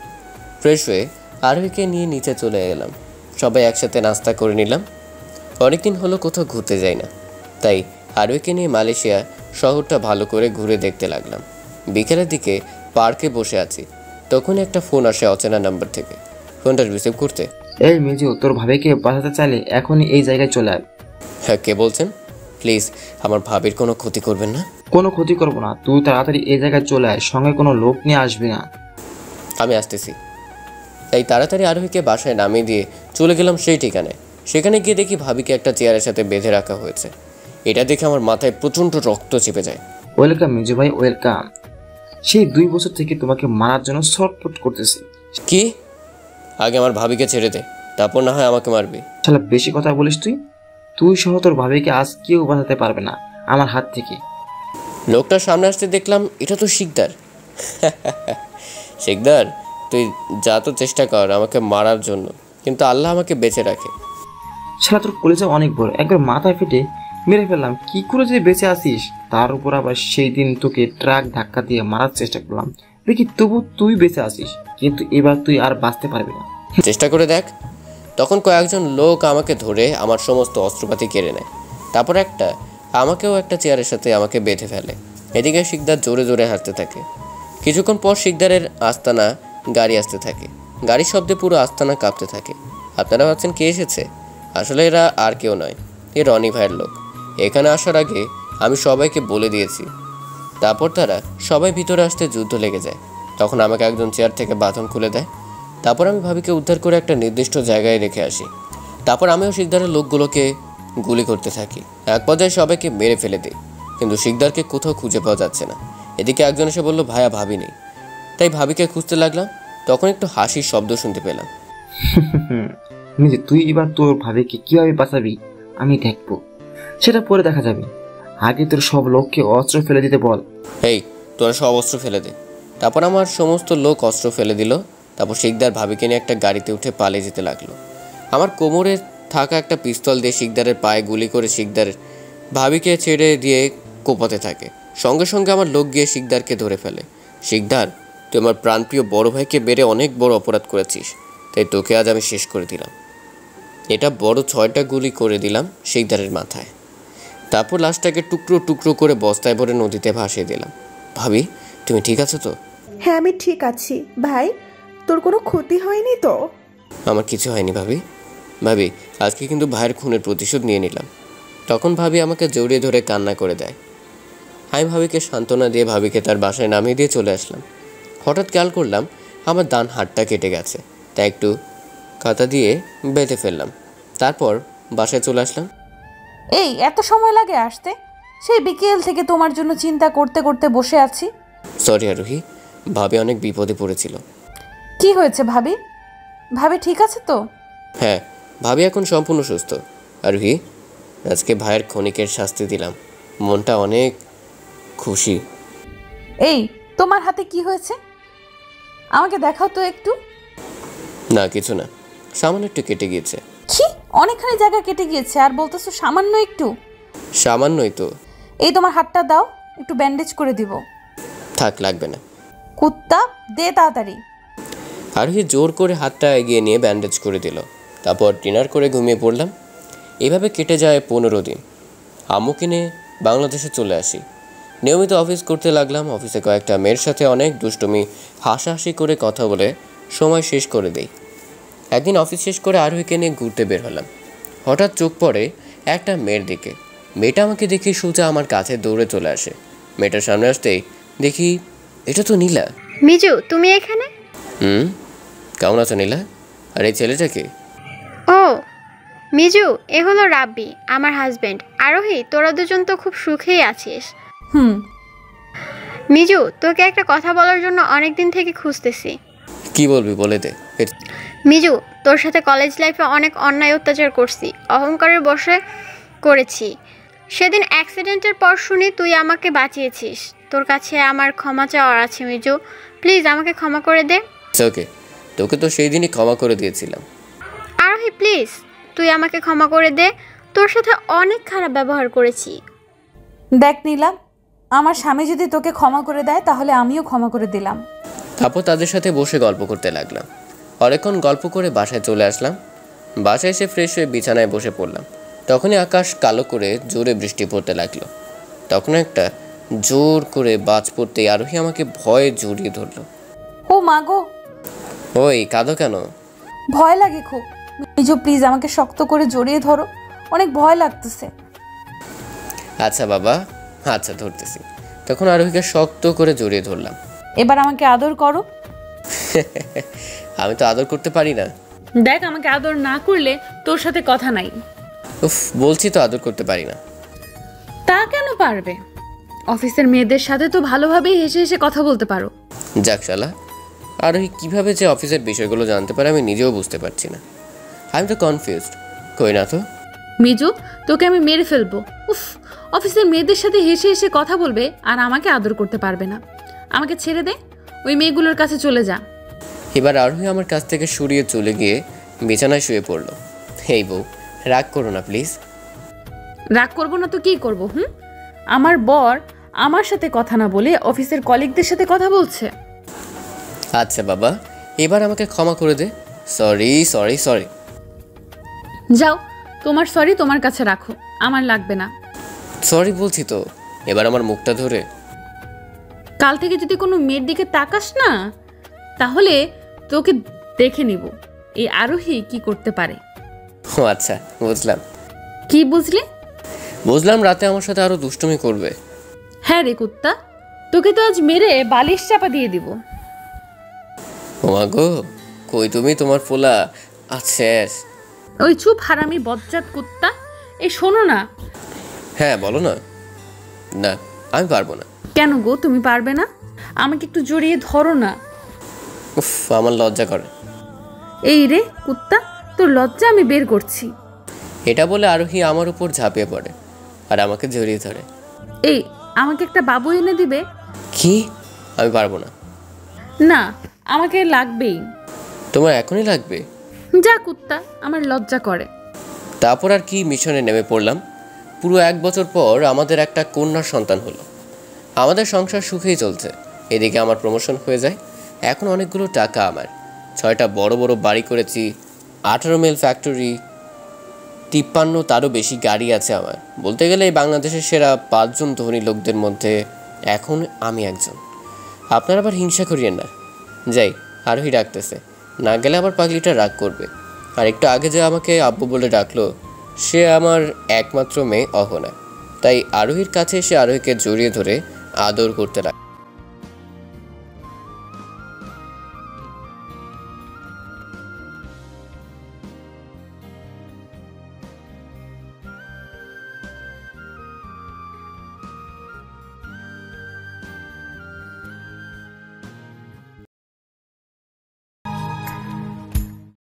ফ্রেশ হয়ে আরোহীকে নিয়ে নিচে চলে গেলাম। সবাই একসাথে নাস্তা করে নিলাম। অনেকদিন হলো কোথাও ঘুরতে যাই না, তাই আরোহীকে নিয়ে মালয়েশিয়া শহরটা ভালো করে ঘুরে দেখতে লাগলাম। বিকেলের দিকে পার্কে বসে আছি, তখন একটা ফোন আসে অচেনা নাম্বার থেকে। ফোনটা রিসিভ করতে, এই মিজু, তোর ভাবিকে বাঁচাতে চাইলে এখনই এই জায়গায় চলে আয়। হ্যাঁ, কে বলছেন? প্লিজ আমার ভাবির কোনো ক্ষতি করবেন না। কোনো ক্ষতি করবো না, তুই তাড়াতাড়ি এই জায়গায় চলে আয়, সঙ্গে কোনো লোক নিয়ে আসবি না। আমি আসতেছি। তাই তাড়াতাড়ি আরোহীকে বাসায় নামিয়ে দিয়ে চলে গেলাম সেই ঠিকানায়। সেখানে গিয়ে দেখি ভাবিকে একটা চেয়ারের সাথে বেঁধে রাখা হয়েছে। এটা দেখে আমার মাথায় প্রচণ্ড রক্ত চেপে যায়। ওয়েলকাম মিজু ভাই, ওয়েলকাম। সেই 2 বছর থেকে তোমাকে মারার জন্য ছটফট করতেছি। কি? আগে আমার ভাবিকে ছেড়ে দে, তারপর না হয় আমাকে মারবি। শালা বেশি কথা বলিস তুই। তুই সহ তোর ভাবিকে আজ কেউ বাঁচাতে পারবে না আমার হাত থেকে। লোকটার সামনে আসতে দেখলাম এটা তো শিকদার। শিকদার, তুই যা তো চেষ্টা কর আমাকে মারার জন্য, কিন্তু আল্লাহ আমাকে বেঁচে রাখে। শালা তোর কলেজে অনেক বড়, একবার মাথায় ফেটে মেরে ফেললাম, কি করে যে বেঁচে আসিস। তার উপর আবার সেই দিন তোকে ট্রাক ধাক্কা দিয়ে মারার চেষ্টা করলাম, দেখি তবু তুই বেঁচে আসিস, কিন্তু এবার তুই আর বাঁচতে পারবি না। চেষ্টা করে দেখ। তখন কয়েকজন লোক আমাকে ধরে আমার সমস্ত অস্ত্রপাতি কেড়ে নেয়। তারপর আমাকেও একটা চেয়ারের সাথে আমাকে বেঁধে ফেলে। এদিকে শিকদার জোরে জোরে হাঁটতে থাকে। কিছুক্ষণ পর শিকদারের আস্তানা গাড়ি আসতে থাকে। গাড়ির শব্দে পুরো আস্তানা কাঁপতে থাকে। আপনারা ভাবছেন কে এসেছে? আসলে এরা আর কেউ নয়, এ রনি ভাইয়ের লোক। এখানে আসার আগে আমি সবাইকে বলে দিয়েছি। তারপর তারা সবাই ভিতরে আসতে যুদ্ধ লেগে যায়। তখন আমাকে একজন চেয়ার থেকে বাঁধন খুলে দেয়। তারপর আমি ভাবিকে উদ্ধার করে একটা নির্দিষ্ট জায়গায় রেখে আসি। তারপর আমিও শিকদারের লোকগুলোকে গুলি করতে থাকি। এক পর্যায়ে সবাইকে মেরে ফেলে দিই, কিন্তু শিকদারকে কোথাও খুঁজে পাওয়া যাচ্ছে না। এদিকে একজন এসে বলল, ভাইয়া ভাবি নেই। তাই ভাবিকে খুঁজতে লাগলাম। তখন একটু হাসির শব্দ শুনতে পেলাম। নিজে তুই এবার তোর ভাবিকে কিভাবে বাঁচাবি আমি দেখবো, সেটা পরে দেখা যাবে। আগে তোর সব লোককে অস্ত্র ফেলে দিতে বল। এই, তোরা সব অস্ত্র ফেলে দে। তারপর আমার সমস্ত লোক অস্ত্র ফেলে দিল। তারপর শিকদার ভাবিকে নিয়ে একটা গাড়িতে উঠে পালিয়ে যেতে লাগলো। আমার কোমরে থাকা একটা পিস্তল দিয়ে শিকদারের পায়ে গুলি করে শিকদার ভাবিকে ছেড়ে দিয়ে কোপাতে থাকে। সঙ্গে সঙ্গে আমার লোক গিয়ে শিকদারকে ধরে ফেলে। শিকদার, তুই আমার প্রাণপ্রিয় বড় ভাইকে বেড়ে অনেক বড় অপরাধ করেছিস, তাই তোকে আজ আমি শেষ করে দিলাম। এটা বড় 6টা গুলি করে দিলাম শিকদারের মাথায়। তারপর লাশটাকে টুকরো টুকরো করে বস্তায় ভরে নদীতে ভাসিয়ে দিলাম। ভাবি, তুমি ঠিক আছো তো? হ্যাঁ, আমি ঠিক আছি ভাই। তোর কোনো ক্ষতি হয়নি তো? আমার কিছু হয়নি ভাবি। ভাবি, আজকে কিন্তু ভাইয়ের খুনের প্রতিশোধ নিয়ে নিলাম। তখন ভাবি আমাকে জড়িয়ে ধরে কান্না করে দেয়। আমি ভাবিকে সান্ত্বনা দিয়ে ভাবিকে তার বাসায় নামিয়ে দিয়ে চলে আসলাম। হঠাৎ খেয়াল করলাম আমার ডান হাতটা কেটে গেছে, তাই একটু কাঁথা দিয়ে বেঁধে ফেললাম। তারপর বাসায় চলে আসলাম। এই এত সময় লাগে আসতে? সেই বিকেল থেকে তোমার জন্য চিন্তা করতে করতে বসে আছি। সরি আরোহী, ভাবি অনেক বিপদে পড়েছিল। কি হয়েছে ভাবি? ভাবি ঠিক আছে তো? হ্যাঁ, ভাবি এখন সম্পূর্ণ সুস্থ। আরোহী, আজকে ভাইয়ের ক্ষণিকের শাস্তি দিলাম, মনটা অনেক খুশি। এই তোমার হাতে কি হয়েছে? আমাকে দেখাও তো একটু। না, কিছু না, সামান্য একটু কেটে গিয়েছে। কি? অনেকখানি জায়গা কেটে গিয়েছে আর বলতেছো সামান্য একটু? সামান্যই তো। এই তোমার হাতটা দাও, একটু ব্যান্ডেজ করে দিব। থাক, লাগবে না। কুত্তা, দে তাড়াতাড়ি। আরোহী জোর করে হাতটা এগিয়ে নিয়ে ব্যান্ডেজ করে দিল। তারপর ডিনার করে ঘুমিয়ে পড়লাম। এভাবে কেটে যায় 15 দিন। আম্মুকে নিয়ে বাংলাদেশে চলে আসি। নিয়মিত অফিস করতে লাগলাম। অফিসে কয়েকটা মেয়ের সাথে অনেক দুষ্টুমি হাসাহাসি করে কথা বলে সময় শেষ করে দেই। একদিন অফিস শেষ করে আরোহীকে নিয়ে ঘুরতে বের হলাম। হঠাৎ চোখ পড়ে একটা মেয়ের দিকে। মেয়েটা আমাকে দেখে সোজা আমার কাছে দৌড়ে চলে আসে। মেয়েটার সামনে আসতেই দেখি এটা তো নীলা। মিজু, তুমি এখানে? কেমন আছো নীলা? আর এই ছেলেটাকে? ও মিজু, এ হলো রাব্বি, আমার হাজবেন্ড। আরোহী, তোরা দুজন তো খুব সুখেই আছিস। মিজু, তোকে একটা কথা বলার জন্য অনেকদিন থেকে খুঁজতেছি। কি বলবি, বলে দে। মিজু, তোর সাথে কলেজ লাইফে অনেক অন্যায় অত্যাচার করছি, অহংকারের বশে করেছি। সেদিন অ্যাক্সিডেন্টের পর শুনি তুই আমাকে বাঁচিয়েছিস। তোর কাছে আমার ক্ষমা চাওয়ার আছে মিজু, প্লিজ আমাকে ক্ষমা করে দে। ওকে, তোকে তো সেই দিনই ক্ষমা করে দিয়েছিলাম। আরোহী প্লিজ, তুই আমাকে ক্ষমা করে দে। তোর সাথে অনেক খারাপ ব্যবহার করেছি। দেখ নীলা, আমার স্বামী যদি তোকে ক্ষমা করে দেয় তাহলে আমিও ক্ষমা করে দিলাম। তারপর তাদের সাথে বসে গল্প করতে লাগলাম। অনেকক্ষণ গল্প করে বাসায় চলে আসলাম। বাসায় এসে ফ্রেশ হয়ে বিছানায় বসে পড়লাম। তখনই আকাশ কালো করে জোরে বৃষ্টি পড়তে লাগলো। তখন একটা জোর করে বাজ পড়তে আরোহী আমাকে ভয়ে জড়িয়ে ধরলো। ও মা গো, ওই কাঁদো কেন? ভয় লাগে খুব। মিজু প্লিজ আমাকে শক্ত করে জড়িয়ে ধরো, অনেক ভয় লাগতেছে। আচ্ছা বাবা, আচ্ছা ধরতেছি। তখন আরোহীকে শক্ত করে জড়িয়ে ধরলাম। এবার আমাকে আদর করো। আমি তো আদর করতে পারি না। দেখ, আমাকে আদর না করলে তোর সাথে কথা নাই। উফ, বলছি তো আদর করতে পারি না। তা কেন পারবে? অফিসের মেয়েদের সাথে তো ভালোভাবেই হেসে হেসে কথা বলতে পারো। যাক শালা, আরোহী কিভাবে যে অফিসের বিষয়গুলো জানতে পারে আমি নিজেও বুঝতে পারছি না। আমি তো কনফিউজড। কই না তো। মিজু, তোকে আমি মেরে ফেলবো। উফ, অফিসের মেয়েদের সাথে হেসে হেসে কথা বলবে আর আমাকে আদর করতে পারবে না। আমাকে ছেড়ে দে, ওই মেয়েগুলোর কাছে চলে যা। এবার আরোহী আমার কাছ থেকে সরিয়ে চলে গিয়ে বিছানায় শুয়ে পড়লো। এই বউ, রাগ করো না প্লিজ। রাগ করবো না তো কি করবো? আমার বর আমার সাথে কথা না বলে অফিসের কলিগদের সাথে কথা বলছে। আচ্ছা বাবা, এবার আমাকে ক্ষমা করে দে। Sorry sorry sorry. যাও, তোমার সরি তোমার কাছে রাখো, আমার লাগবে না। সরি বলছি তো, এবার আমার মুখটা ধরে। কাল থেকে যদি কোনো মেয়ের দিকে তাকাস না, তাহলে তোকে দেখে নিব এই আরোহী কি করতে পারে। ও আচ্ছা, বুঝলাম। কি বুঝলি? বুঝলাম রাতে আমার সাথে আরো দুষ্টুমি করবে। হ্যাঁ রে কুত্তা, তোকে তো আজ মেরে বালিশ চাপা দিয়ে দিব। ওমা গো, কই তুমি? তোমার পোলা আছে? ওই চুপ হারামি বজ্জাত কুত্তা। এই শোনো না। হ্যাঁ বলো না। না, আমি পারবো না। কেন গো, তুমি পারবে না? আমাকে একটু জড়িয়ে ধরো না। উফ, আমার লজ্জা করে। এই রে কুত্তা, তোর লজ্জা আমি বের করছি। এটা বলে আরোহী আমার উপর ঝাঁপিয়ে পড়ে আর আমাকে জড়িয়ে ধরে। এই, আমাকে একটা বাবু এনে দিবে? কি? আমি পারবো না। না, আমাকে লাগবেই। তোমার এখনই লাগবে? যা কুত্তা, আমার লজ্জা করে। তারপর আর কি মিশনে নেমে পড়লাম। পুরো 1 বছর পর আমাদের একটা কন্যার সন্তান হলো। আমাদের সংসার সুখেই চলছে। এদিকে আমার প্রমোশন হয়ে যায়। এখন অনেকগুলো টাকা আমার। 6টা বড় বড় বাড়ি করেছি, 18 মিল ফ্যাক্টরি, 53 তারও বেশি গাড়ি আছে আমার। বলতে গেলে এই বাংলাদেশের সেরা 5 জন ধনী লোকদের মধ্যে এখন আমি একজন। আপনারা আবার হিংসা করিয়েন না। যাই, আরোহী ডাকতেছে, না গেলে আবার পাগলিটা রাগ করবে। আর একটু আগে যে আমাকে আব্বু বলে ডাকলো, সে আমার একমাত্র মেয়ে অহনা। তাই আরোহীর কাছে এসে আরোহীকে জড়িয়ে ধরে আদর করতে লাগে।